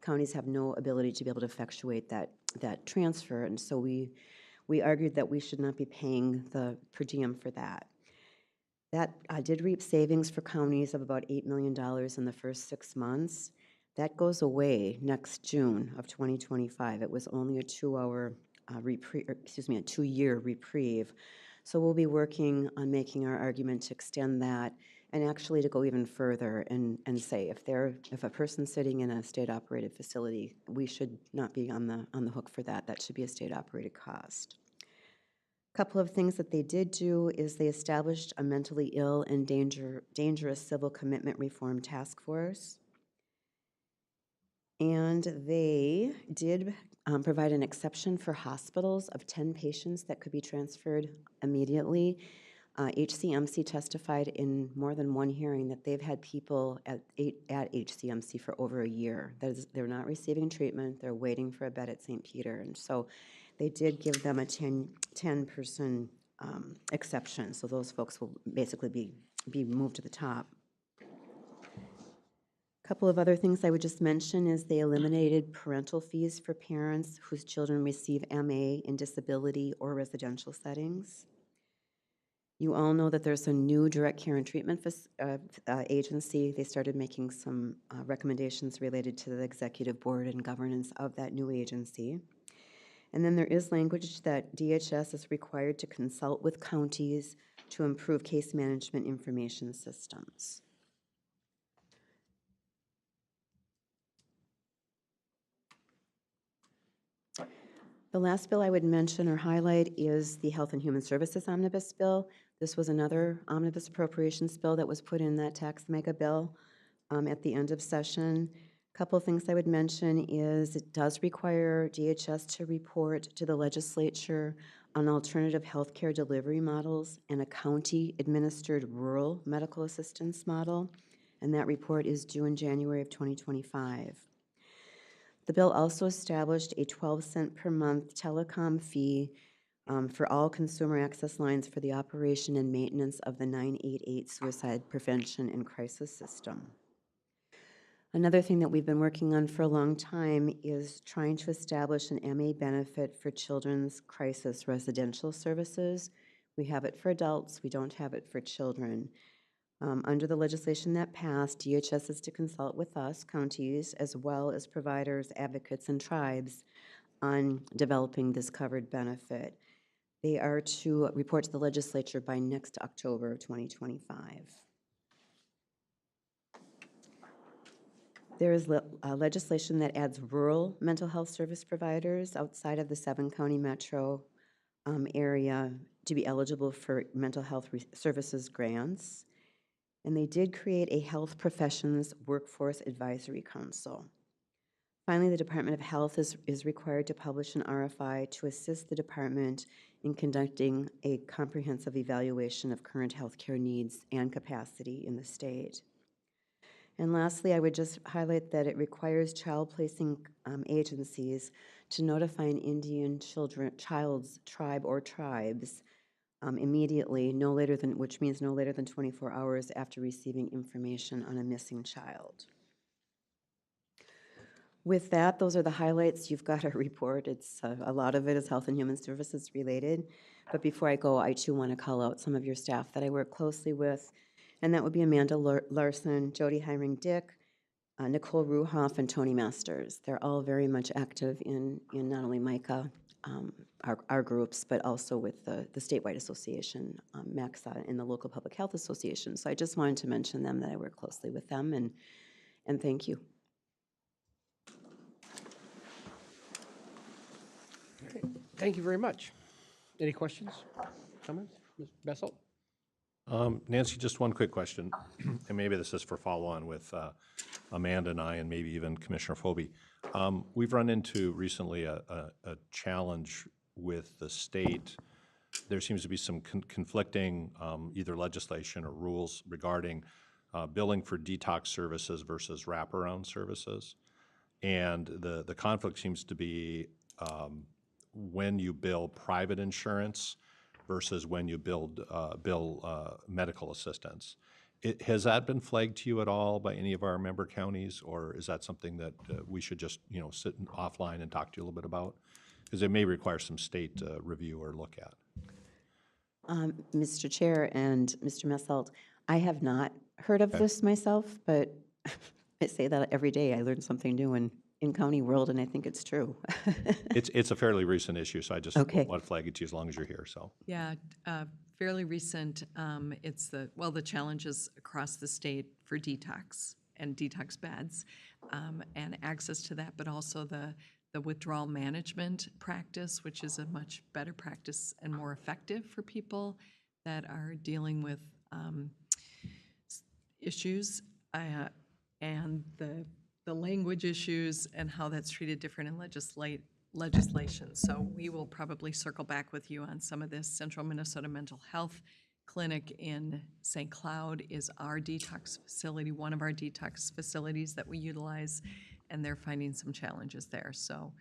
counties have no ability to be able to effectuate that transfer, and so we argued that we should not be paying the per diem for that. That did reap savings for counties of about $8 million in the first 6 months. That goes away next June of 2025. It was only a 2-hour reprieve, a 2-year reprieve. So we'll be working on making our argument to extend that and actually to go even further and say if a person's sitting in a state-operated facility, we should not be on the hook for that. That should be a state-operated cost. A couple of things that they did do is they established a mentally ill and dangerous civil commitment reform task force. And they did provide an exception for hospitals of 10 patients that could be transferred immediately. HCMC testified in more than one hearing that they've had people at HCMC for over a year. That is, they're not receiving treatment, they're waiting for a bed at St. Peter. And so they did give them a 10-person exception, so those folks will basically be moved to the top. A couple of other things I would just mention is they eliminated parental fees for parents whose children receive MA in disability or residential settings. You all know that there's a new direct care and treatment agency. They started making some recommendations related to the executive board and governance of that new agency. And then there is language that DHS is required to consult with counties to improve case management information systems. The last bill I would mention or highlight is the Health and Human Services Omnibus Bill. This was another omnibus appropriations bill that was put in that tax mega bill at the end of session. A couple of things I would mention is it does require DHS to report to the legislature on alternative healthcare delivery models and a county-administered rural medical assistance model, and that report is due in January of 2025. The bill also established a 12-cent per month telecom fee for all consumer access lines for the operation and maintenance of the 988 suicide prevention and crisis system. Another thing that we've been working on for a long time is trying to establish an MA benefit for children's crisis residential services. We have it for adults, we don't have it for children. Under the legislation that passed, DHS is to consult with us, counties, as well as providers, advocates, and tribes on developing this covered benefit. They are to report to the legislature by next October 2025. There is legislation that adds rural mental health service providers outside of the 7-county metro area to be eligible for mental health services grants. And they did create a Health Professions Workforce Advisory Council. Finally, the Department of Health is required to publish an RFI to assist the department in conducting a comprehensive evaluation of current healthcare needs and capacity in the state. And lastly, I would just highlight that it requires child-placing agencies to notify an Indian child's tribe or tribes immediately, which means no later than 24 hours after receiving information on a missing child. With that, those are the highlights. You've got a report. It's a lot of it is Health and Human Services related. But before I go, I too want to call out some of your staff that I work closely with, and that would be Amanda Larson, Jody Hiring-Dick, Nicole Ruhoff, and Tony Masters. They're all very much active in not only MICA, our groups, but also with the statewide association, MACSA, and the local public health association. So I just wanted to mention them, that I work closely with them, and thank you. Okay, thank you very much. Any questions, comments? Ms. Bessel? Nancy, just one quick question, and maybe this is for follow-on with Amanda and I, and maybe even Commissioner Phobie. We've run into recently a challenge with the state. There seems to be some conflicting either legislation or rules regarding billing for detox services versus wraparound services. And the conflict seems to be when you bill private insurance versus when you bill medical assistance. Has that been flagged to you at all by any of our member counties, or is that something that we should just, sit offline and talk to you a little bit about? Because it may require some state review or look at. Mr. Chair and Mr. Messelt, I have not heard of this myself, but I say that every day. I learn something new in county world, and I think it's true. It's a fairly recent issue, so I just Okay. want to flag it to you as long as you're here, so. Yeah, fairly recent. It's the challenges across the state for detox and detox beds and access to that, but also the withdrawal management practice, which is a much better practice and more effective for people that are dealing with issues and the language issues and how that's treated different in legislation. So we will probably circle back with you on some of this. Central Minnesota Mental Health Clinic in St. Cloud is our detox facility, one of our detox facilities that we utilize, and they're finding some challenges there. So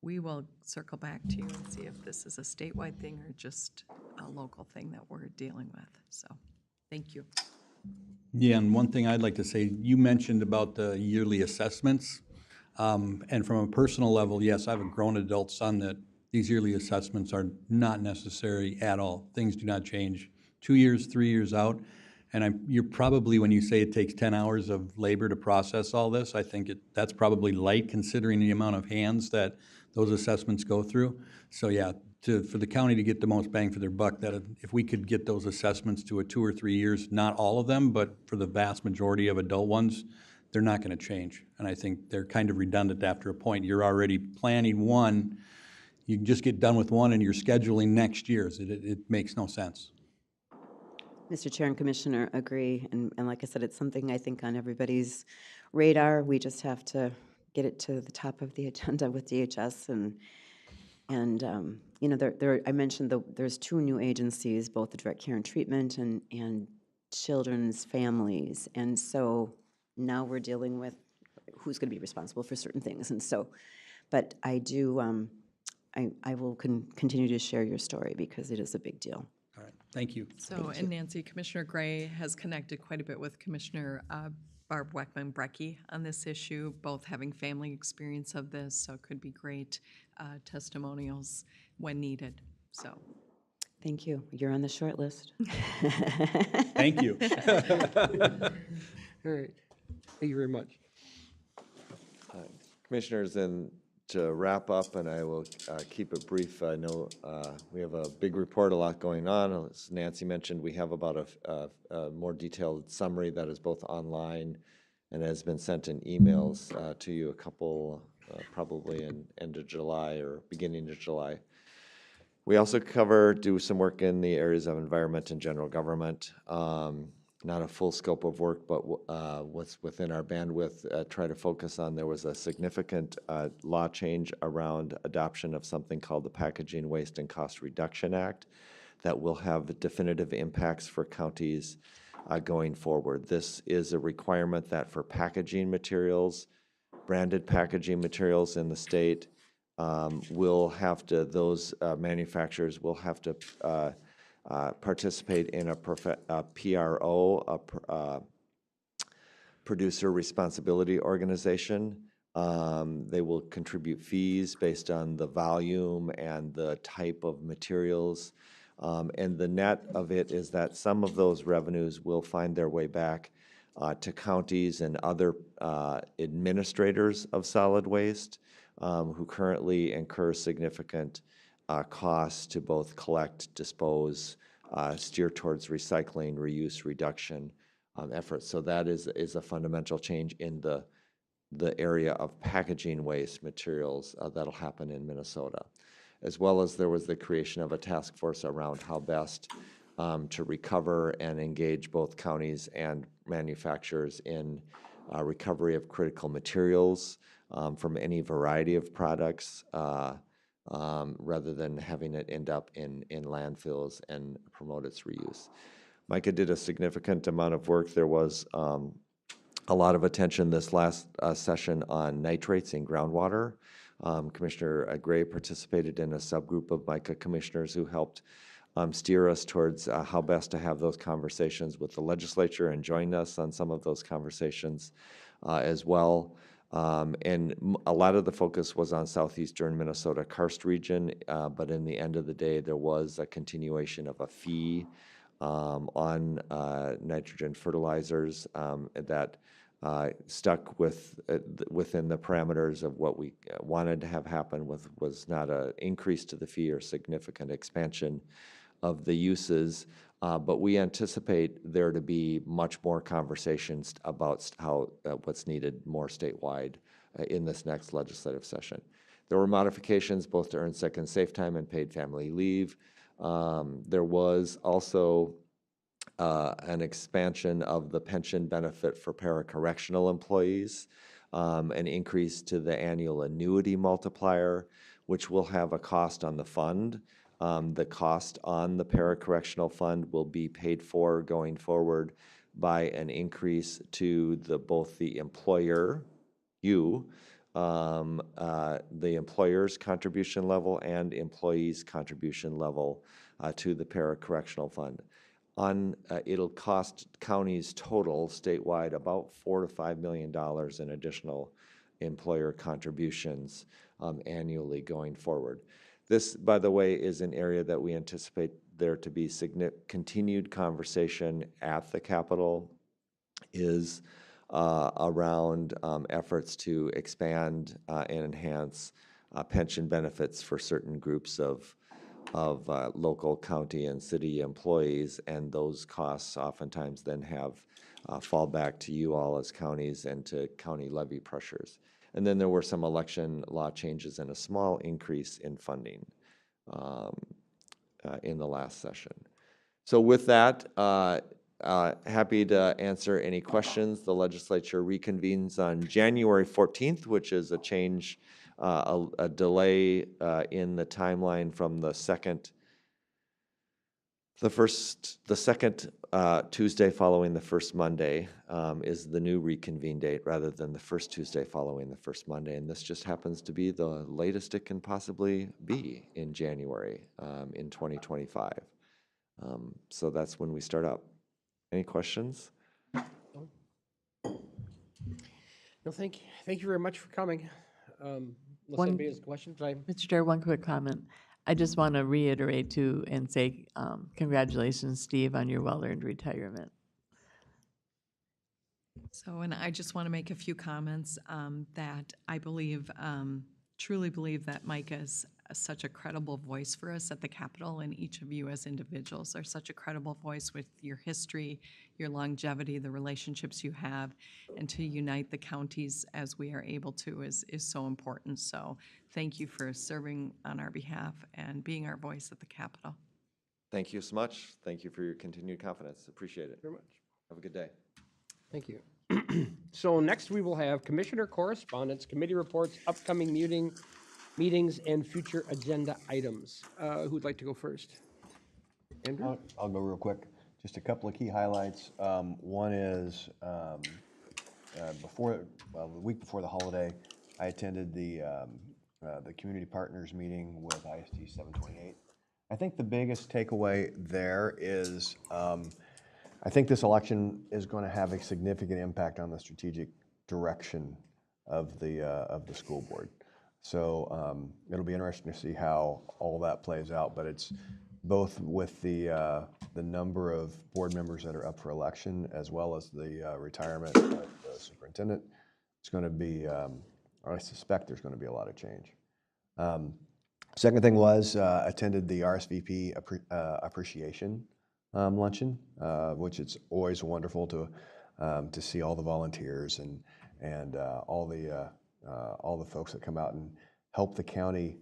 we will circle back to you and see if this is a statewide thing or just a local thing that we're dealing with. So thank you. Yeah, and one thing I'd like to say, you mentioned about the yearly assessments. And from a personal level, yes, I have a grown adult son that these yearly assessments are not necessary at all. Things do not change 2 years, 3 years out. And you're probably, when you say it takes 10 hours of labor to process all this, I think that's probably light considering the amount of hands that those assessments go through. So yeah, for the county to get the most bang for their buck, that if we could get those assessments to a 2 or 3 years, not all of them, but for the vast majority of adult ones, they're not going to change. And I think they're kind of redundant after a point. You're already planning one, you can just get done with one and you're scheduling next year's. It makes no sense. Mr. Chair and Commissioner, agree. And like I said, it's something I think on everybody's radar. We just have to get it to the top of the agenda with DHS. And I mentioned there's 2 new agencies, both the Direct Care and Treatment and Children's Families. And so now we're dealing with who's going to be responsible for certain things. And so, but I do, I will continue to share your story because it is a big deal. All right, thank you. So, and Nancy, Commissioner Gray has connected quite a bit with Commissioner Barb Weckman-Brecky on this issue, both having family experience of this, so it could be great testimonials when needed, so. Thank you. You're on the short list. Thank you. All right. Thank you very much. Commissioners, and to wrap up, and I will keep it brief, I know we have a big report, a lot going on. As Nancy mentioned, we have about a more detailed summary that is both online and has been sent in emails to you, a couple probably in end of July or beginning of July. We also do some work in the areas of environment and general government. Not a full scope of work, but what's within our bandwidth, try to focus on. There was a significant law change around adoption of something called the Packaging Waste and Cost Reduction Act that will have definitive impacts for counties going forward. This is a requirement that for packaging materials, branded packaging materials in the state, those manufacturers will have to participate in a PRO, Producer Responsibility Organization. They will contribute fees based on the volume and the type of materials. And the net of it is that some of those revenues will find their way back to counties and other administrators of solid waste who currently incur significant costs to both collect, dispose, steer towards recycling, reuse, reduction efforts. So that is a fundamental change in the area of packaging waste materials that'll happen in Minnesota. As well as there was the creation of a task force around how best to recover and engage both counties and manufacturers in recovery of critical materials from any variety of products rather than having it end up in landfills and promote its reuse. Micah did a significant amount of work. There was a lot of attention this last session on nitrates in groundwater. Commissioner Gray participated in a subgroup of Micah commissioners who helped steer us towards how best to have those conversations with the legislature and join us on some of those conversations as well. A lot of the focus was on southeastern Minnesota karst region, but in the end of the day, there was a continuation of a fee on nitrogen fertilizers that stuck within the parameters of what we wanted to have happen, was not an increase to the fee or significant expansion of the uses. But we anticipate there to be much more conversations about how what's needed more statewide in this next legislative session. There were modifications both to earn sick and safe time and paid family leave. There was also an expansion of the pension benefit for paracorrectional employees, an increase to the annual annuity multiplier, which will have a cost on the fund. The cost on the paracorrectional fund will be paid for going forward by an increase to both the employer, the employer's contribution level and employees' contribution level to the paracorrectional fund. It'll cost counties total statewide about $4 to $5 million in additional employer contributions annually going forward. This, by the way, is an area that we anticipate there to be continued conversation at the Capitol, is around efforts to expand and enhance pension benefits for certain groups of local, county, and city employees, and those costs oftentimes then have fall back to you all as counties and to county levy pressures. And then there were some election law changes and a small increase in funding in the last session. So with that, happy to answer any questions. The legislature reconvenes on January 14th, which is a change, a delay in the timeline from the second Tuesday following the first Monday is the new reconvene date rather than the first Tuesday following the first Monday. And this just happens to be the latest it can possibly be in January in 2025. So that's when we start up. Any questions? No, thank you very much for coming. Unless One- anybody has questions, Mr. Chair, one quick comment. I just want to reiterate too and say congratulations, Steve, on your well-earned retirement. So, and I just want to make a few comments that I believe, truly believe that Micah is such a credible voice for us at the Capitol, and each of you as individuals are such a credible voice with your history, your longevity, the relationships you have, and to unite the counties as we are able to is so important. So thank you for serving on our behalf and being our voice at the Capitol. Thank you so much. Thank you for your continued confidence. Appreciate it. Very much. Have a good day. Thank you. So next we will have commissioner correspondence, committee reports, upcoming meetings, and future agenda items. Who'd like to go first? Andrew? I'll go real quick. Just a couple of key highlights. One is the week before the holiday, I attended the community partners meeting with ISD 728. I think the biggest takeaway there is I think this election is going to have a significant impact on the strategic direction of the school board. So it'll be interesting to see how all that plays out. But it's both with the number of board members that are up for election, as well as the retirement of the superintendent. It's going to be, or I suspect there's going to be a lot of change. Second thing was attended the RSVP appreciation luncheon, which it's always wonderful to see all the volunteers and all the folks that come out and help the county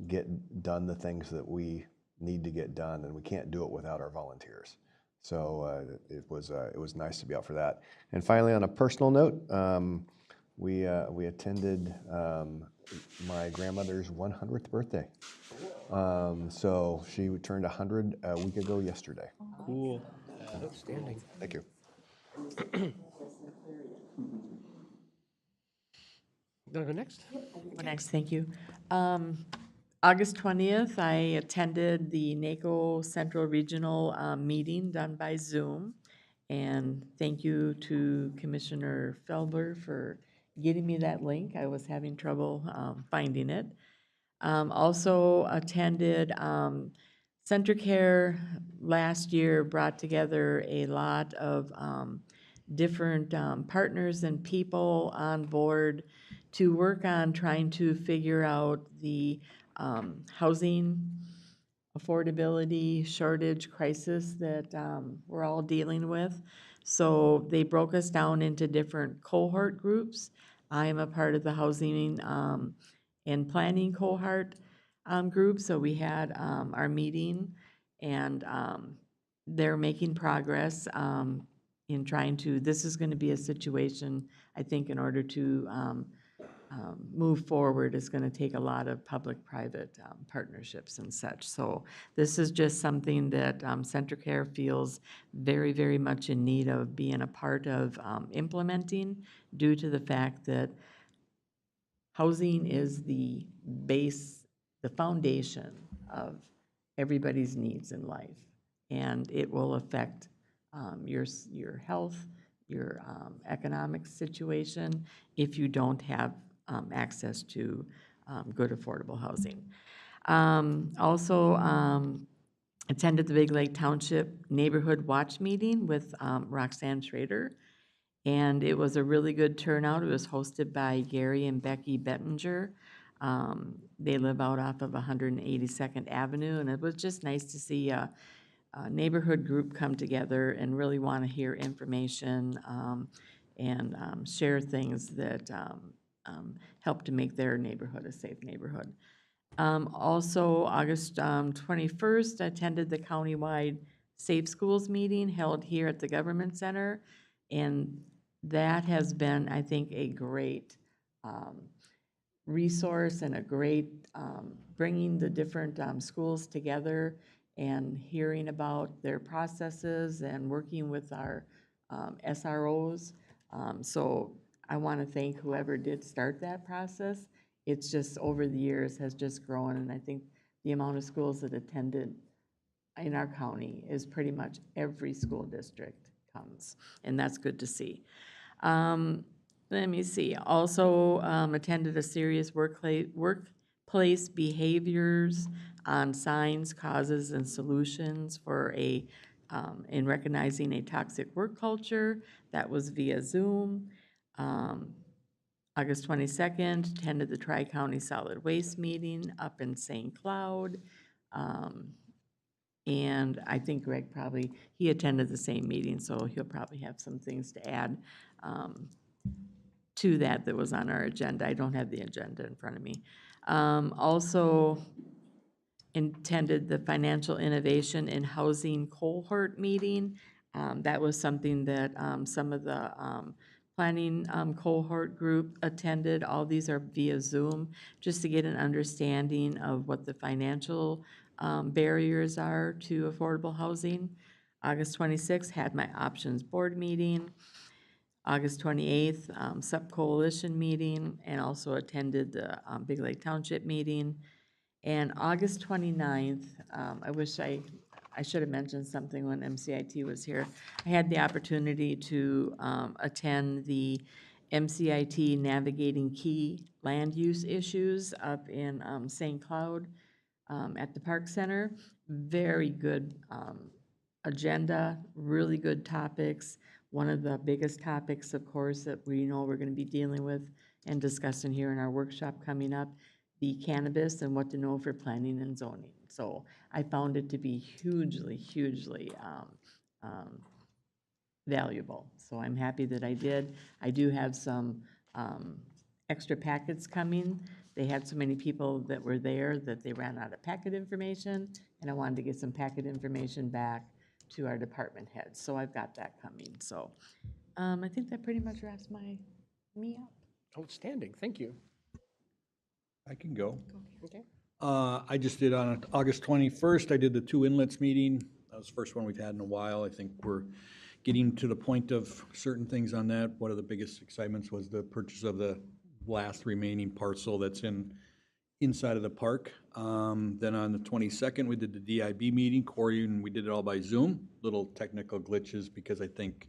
get done the things that we need to get done, and we can't do it without our volunteers. So it was nice to be out for that. And finally, on a personal note, we attended my grandmother's 100th birthday. So she turned 100 a week ago yesterday. Cool. Outstanding. Thank you. Gonna go next? Next, thank you. August 20th, I attended the NACO Central Regional meeting done by Zoom. And thank you to Commissioner Felber for getting me that link. I was having trouble finding it. Also attended Center Care last year, brought together a lot of different partners and people on board to work on trying to figure out the housing affordability shortage crisis that we're all dealing with. So they broke us down into different cohort groups. I am a part of the housing and planning cohort group, so we had our meeting, and they're making progress in trying to, this is going to be a situation, I think, in order to move forward is going to take a lot of public-private partnerships and such. So this is just something that Center Care feels very, very much in need of being a part of implementing, due to the fact that housing is the base, the foundation of everybody's needs in life. And it will affect your health, your economic situation, if you don't have access to good affordable housing. Also attended the Big Lake Township Neighborhood Watch Meeting with Roxanne Schrader. And it was a really good turnout. It was hosted by Gary and Becky Bettinger. They live out off of 182nd Avenue, and it was just nice to see a neighborhood group come together and really want to hear information and share things that help to make their neighborhood a safe neighborhood. Also, August 21st, I attended the countywide Safe Schools meeting held here at the Government Center. And that has been, I think, a great resource and a great bringing the different schools together and hearing about their processes and working with our SROs. So I want to thank whoever did start that process. It's just over the years has just grown, and I think the amount of schools that attended in our county is pretty much every school district comes, and that's good to see. Let me see. Also attended a serious workplace behaviors on signs, causes, and solutions for in recognizing a toxic work culture. That was via Zoom. August 22nd, attended the Tri-County Solid Waste meeting up in St. Cloud. And I think Greg he attended the same meeting, so he'll probably have some things to add to that was on our agenda. I don't have the agenda in front of me. Also attended the Financial Innovation in Housing Cohort meeting. That was something that some of the planning cohort group attended. All these are via Zoom, just to get an understanding of what the financial barriers are to affordable housing. August 26th, had my options board meeting. August 28th, sub-coalition meeting, and also attended the Big Lake Township meeting. And August 29th, I wish I should have mentioned something when MCIT was here. I had the opportunity to attend the MCIT Navigating Key Land Use Issues up in St. Cloud at the Park Center. Very good agenda, really good topics. One of the biggest topics, of course, that we know we're going to be dealing with and discussing here in our workshop coming up, the cannabis and what to know for planning and zoning. So I found it to be hugely, hugely valuable. So I'm happy that I did. I do have some extra packets coming. They had so many people that were there that they ran out of packet information, and I wanted to get some packet information back to our department heads. So I've got that coming. So I think that pretty much wraps me up. Outstanding, thank you. I can go. Okay. I just did on August 21st, I did the two inlets meeting. That was the first one we've had in a while. I think we're getting to the point of certain things on that. One of the biggest excitements was the purchase of the last remaining parcel that's in inside of the park. Then on the 22nd, we did the DIB meeting. Corey, and we did it all by Zoom. Little technical glitches because I think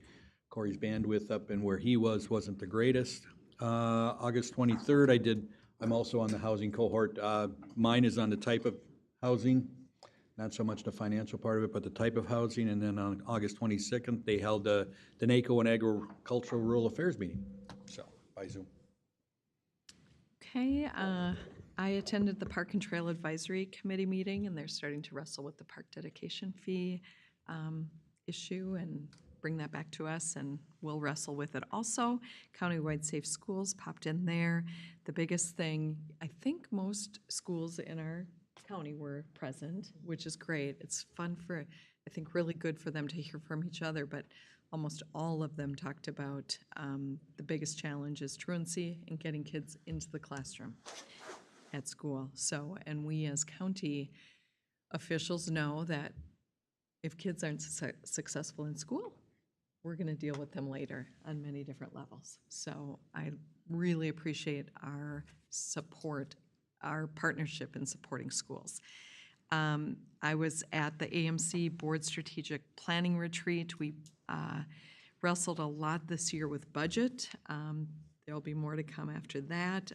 Corey's bandwidth up and where he wasn't the greatest. August 23rd, I'm also on the housing cohort. Mine is on the type of housing, not so much the financial part of it, but the type of housing. And then on August 22nd, they held the NACO and Agricultural Rural Affairs meeting, so by Zoom. Okay, I attended the Park and Trail Advisory Committee meeting, and they're starting to wrestle with the park dedication fee issue and bring that back to us, and we'll wrestle with it also. Countywide Safe Schools popped in there. The biggest thing, I think most schools in our county were present, which is great. It's fun I think really good for them to hear from each other, but almost all of them talked about the biggest challenge is truancy and getting kids into the classroom at school. So, and we as county officials know that if kids aren't successful in school, we're going to deal with them later on many different levels. So I really appreciate our support, our partnership in supporting schools. I was at the AMC Board Strategic Planning Retreat. We wrestled a lot this year with budget. There'll be more to come after that.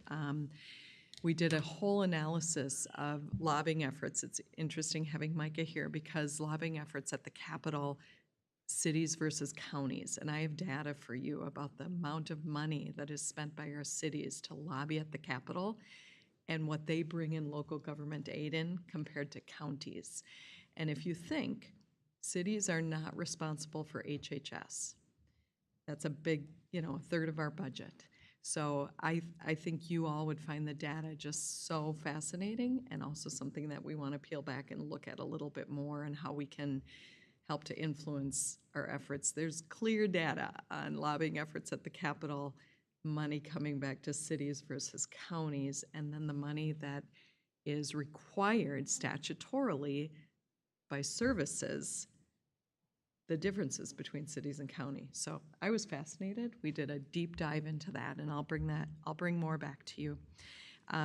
We did a whole analysis of lobbying efforts. It's interesting having Micah here because lobbying efforts at the Capitol, cities versus counties, and I have data for you about the amount of money that is spent by our cities to lobby at the Capitol and what they bring in local government aid in compared to counties. And if you think, cities are not responsible for HHS. That's a big, a third of our budget. So I think you all would find the data just so fascinating and also something that we want to peel back and look at a little bit more and how we can help to influence our efforts. There's clear data on lobbying efforts at the Capitol, money coming back to cities versus counties, and then the money that is required statutorily by services, the differences between cities and county. So I was fascinated. We did a deep dive into that, and I'll bring more back to you.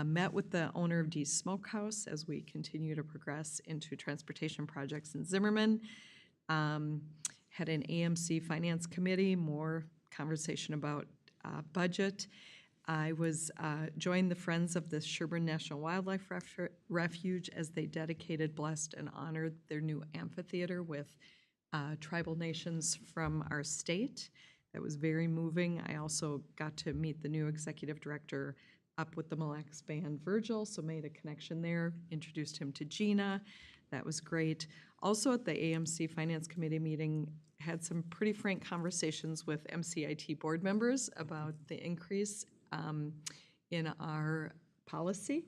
Met with the owner of Dee's Smokehouse as we continue to progress into transportation projects in Zimmerman. Had an AMC Finance Committee, more conversation about budget. I was joined the Friends of the Sherburne National Wildlife Refuge as they dedicated, blessed, and honored their new amphitheater with tribal nations from our state. That was very moving. I also got to meet the new executive director up with the Mille Lacs Band, Virgil, so made a connection there, introduced him to Gina. That was great. Also at the AMC Finance Committee meeting, had some pretty frank conversations with MCIT board members about the increase in our policy,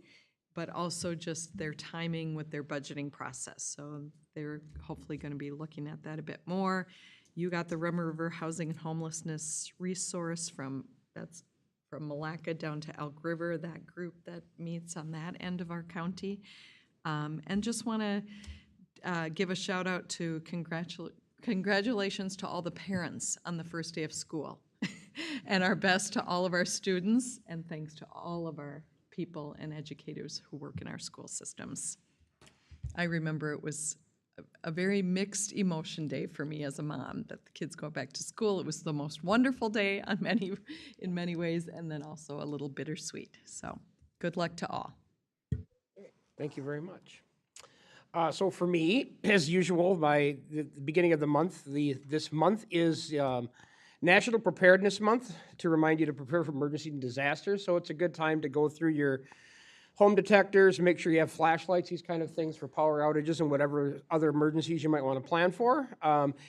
but also just their timing with their budgeting process. So they're hopefully going to be looking at that a bit more. You got the Rum River Housing and Homelessness Resource from Malacca down to Elk River, that group that meets on that end of our county. And just want to give a shout out to congratulations to all the parents on the first day of school. And our best to all of our students, and thanks to all of our people and educators who work in our school systems. I remember it was a very mixed emotion day for me as a mom, that the kids go back to school. It was the most wonderful day in many ways, and then also a little bittersweet. So good luck to all. Thank you very much. So for me, as usual, by the beginning of the month, this month is National Preparedness Month, to remind you to prepare for emergency and disasters. So it's a good time to go through your home detectors, make sure you have flashlights, these kind of things for power outages and whatever other emergencies you might want to plan for.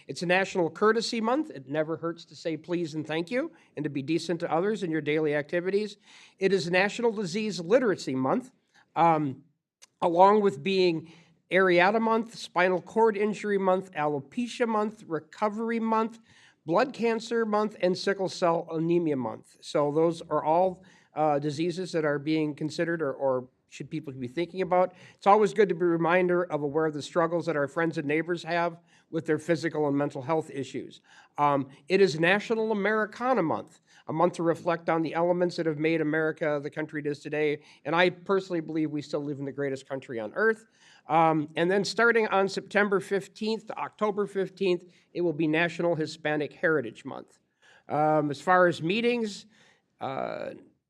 It's a National Courtesy Month. It never hurts to say please and thank you and to be decent to others in your daily activities. It is National Disease Literacy Month, along with being Areata Month, Spinal Cord Injury Month, Alopecia Month, Recovery Month, Blood Cancer Month, and Sickle Cell Anemia Month. So those are all diseases that are being considered or should people be thinking about? It's always good to be aware of the struggles that our friends and neighbors have with their physical and mental health issues. It is National Americana Month, a month to reflect on the elements that have made America the country it is today. And I personally believe we still live in the greatest country on earth. And then starting on September 15th to October 15th, it will be National Hispanic Heritage Month. As far as meetings,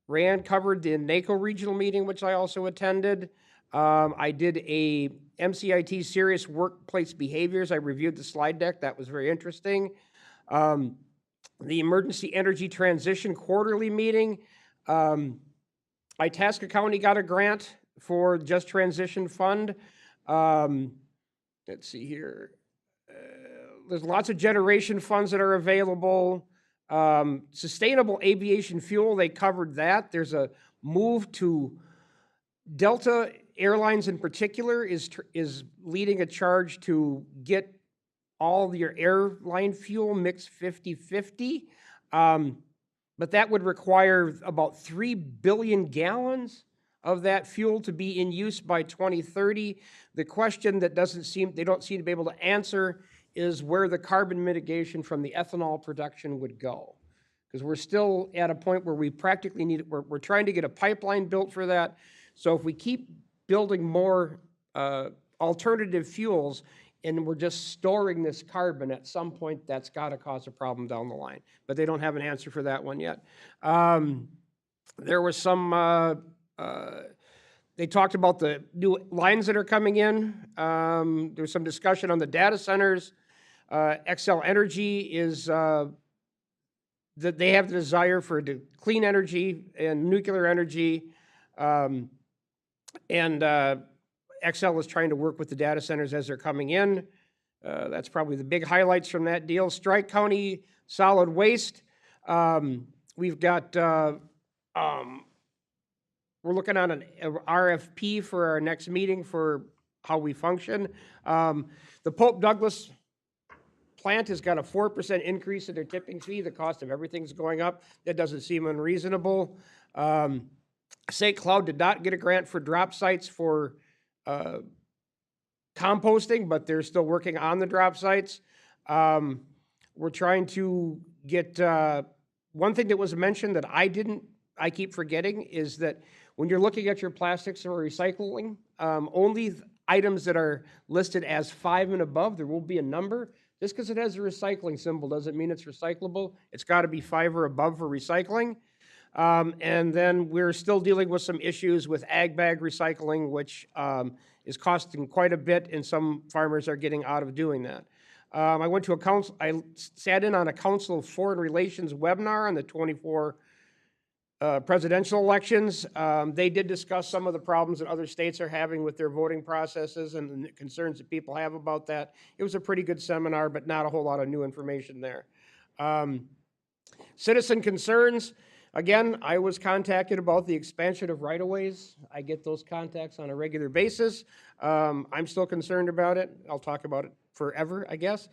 Rand covered the NACO regional meeting, which I also attended. I did a MCIT Serious Workplace Behaviors. I reviewed the slide deck. That was very interesting. The Emergency Energy Transition Quarterly meeting. Itasca County got a grant for Just Transition Fund. Let's see here. There's lots of generation funds that are available. Sustainable aviation fuel, they covered that. There's a move to Delta Airlines in particular is leading a charge to get all of your airline fuel mixed 50-50. But that would require about 3 billion gallons of that fuel to be in use by 2030. The question that they don't seem to be able to answer is where the carbon mitigation from the ethanol production would go. Because we're still at a point where we practically need, we're trying to get a pipeline built for that. So if we keep building more alternative fuels and we're just storing this carbon, at some point that's got to cause a problem down the line. But they don't have an answer for that one yet. There was some, they talked about the new lines that are coming in. There was some discussion on the data centers. Xcel Energy is, that they have the desire for clean energy and nuclear energy. Xcel is trying to work with the data centers as they're coming in. That's probably the big highlights from that deal. Strike County Solid Waste. We've got, we're looking on an RFP for our next meeting for how we function. The Pope Douglas plant has got a 4% increase in their tipping fee. The cost of everything's going up. That doesn't seem unreasonable. St. Cloud did not get a grant for drop sites for composting, but they're still working on the drop sites. We're trying to get, one thing that was mentioned that I keep forgetting is that when you're looking at your plastics for recycling, only items that are listed as 5 and above, there will be a number. Just because it has a recycling symbol doesn't mean it's recyclable. It's got to be 5 or above for recycling. And then we're still dealing with some issues with ag bag recycling, which is costing quite a bit, and some farmers are getting out of doing that. I sat in on a Council of Foreign Relations webinar on the 24 presidential elections. They did discuss some of the problems that other states are having with their voting processes and the concerns that people have about that. It was a pretty good seminar, but not a whole lot of new information there. Citizen concerns. Again, I was contacted about the expansion of right-of-ways. I get those contacts on a regular basis. I'm still concerned about it. I'll talk about it forever, I guess.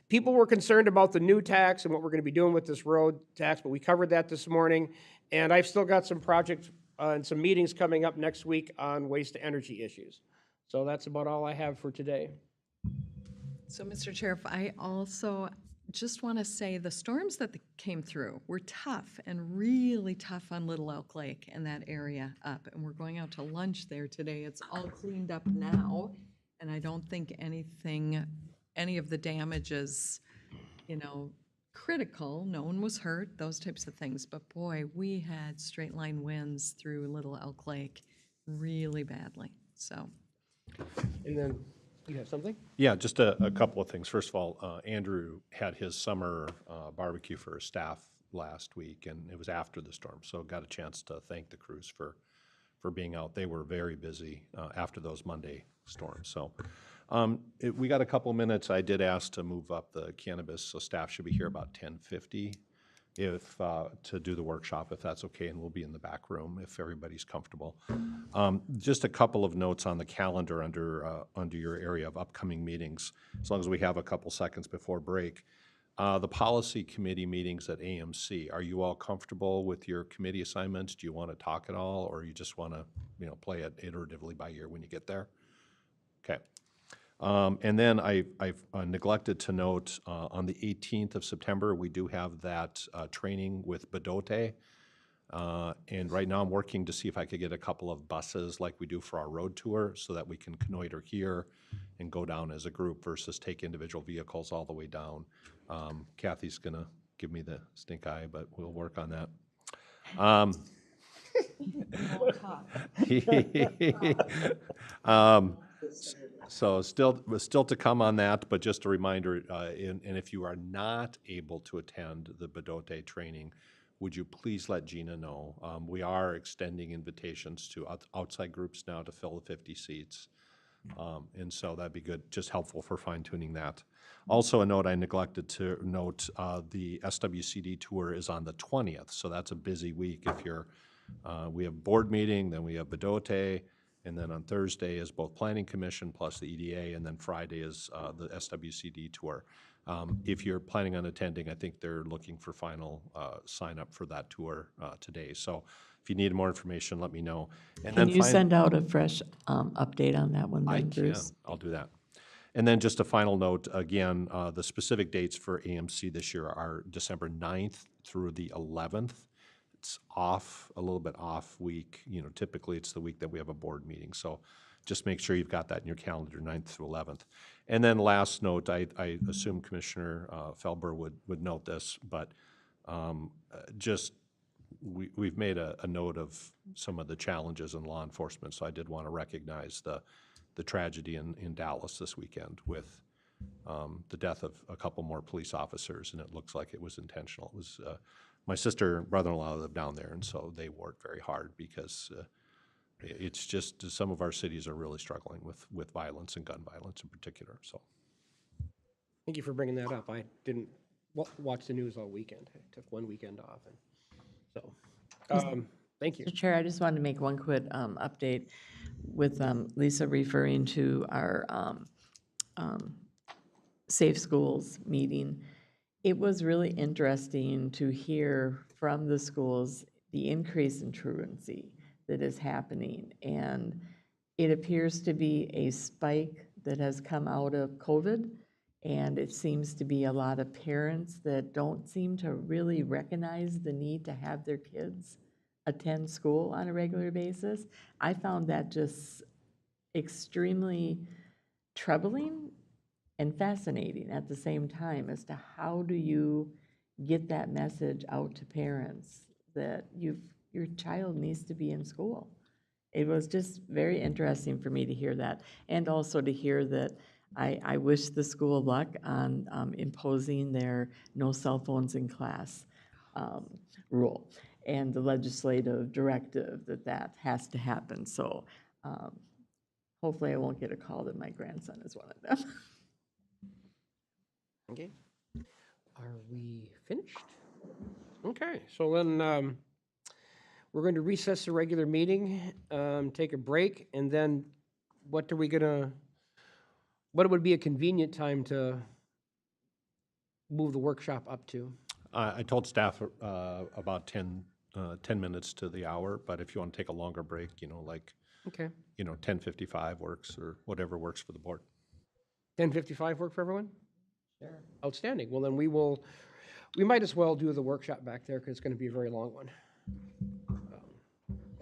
People were concerned about the new tax and what we're going to be doing with this road tax, but we covered that this morning. And I've still got some projects and some meetings coming up next week on waste to energy issues. So that's about all I have for today. So, Mr. Chair, if I also just want to say the storms that came through were tough and really tough on Little Elk Lake and that area up. And we're going out to lunch there today. It's all cleaned up now. And I don't think any of the damage is, critical. No one was hurt, those types of things. But boy, we had straight line winds through Little Elk Lake really badly. So. And then you have something? Yeah, just a couple of things. First of all, Andrew had his summer barbecue for his staff last week, and it was after the storm, so got a chance to thank the crews for being out. They were very busy after those Monday storms. So we got a couple minutes. I did ask to move up the cannabis, so staff should be here about 10:50 to do the workshop, if that's okay, and we'll be in the back room if everybody's comfortable. Just a couple of notes on the calendar under your area of upcoming meetings, as long as we have a couple seconds before break. The policy committee meetings at AMC, are you all comfortable with your committee assignments? Do you want to talk at all, or you just want to, play it iteratively by ear when you get there? Okay. And then I've neglected to note, on the 18th of September, we do have that training with Bedote. And right now I'm working to see if I could get a couple of buses like we do for our road tour so that we can connoiter here and go down as a group versus take individual vehicles all the way down. Kathy's gonna give me the stink eye, but we'll work on that. So still to come on that, but just a reminder, and if you are not able to attend the Bedote training, would you please let Gina know? We are extending invitations to outside groups now to fill the 50 seats. And so that'd be good, just helpful for fine tuning that. Also a note I neglected to note, the SWCD tour is on the 20th, so that's a busy week. If you're, we have board meeting, then we have Bedote, and then on Thursday is both Planning Commission plus the EDA, and then Friday is the SWCD tour. If you're planning on attending, I think they're looking for final sign up for that tour today. So if you need more information, let me know. And Can then you send out a fresh update on that one I then, can. Bruce? I'll do that. And then just a final note, again, the specific dates for AMC this year are December 9th through the 11th. It's off, a little bit off week. Typically it's the week that we have a board meeting. So just make sure you've got that in your calendar, 9th through 11th. And then last note, I assume Commissioner Felber would note this, but we've made a note of some of the challenges in law enforcement. So I did want to recognize the tragedy in Dallas this weekend with the death of a couple more police officers, and it looks like it was intentional. It was my sister and brother-in-law live down there, and so they worked very hard because it's just some of our cities are really struggling with violence and gun violence in particular. So, Thank you for bringing that up. I didn't watch the news all weekend. I took one weekend off, and so thank you. Mr. Chair, I just wanted to make one quick update with Lisa referring to our Safe Schools meeting. It was really interesting to hear from the schools the increase in truancy that is happening. And it appears to be a spike that has come out of COVID. And it seems to be a lot of parents that don't seem to really recognize the need to have their kids attend school on a regular basis. I found that just extremely troubling and fascinating at the same time as to how do you get that message out to parents that your child needs to be in school. It was just very interesting for me to hear that, and also to hear that I wish the school luck on imposing their no cell phones in class rule and the legislative directive that has to happen. So hopefully I won't get a call that my grandson is one of them. Okay. Are we finished? Okay, so then we're going to recess the regular meeting, take a break, and then what would be a convenient time to move the workshop up to? I told staff about 10 minutes to the hour, but if you want to take a longer break, like Okay. 10:55 works or whatever works for the board. 10:55 work for everyone? Sure. Outstanding. Well, then we might as well do the workshop back there because it's going to be a very long one.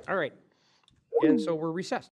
All right. And so we're recessed.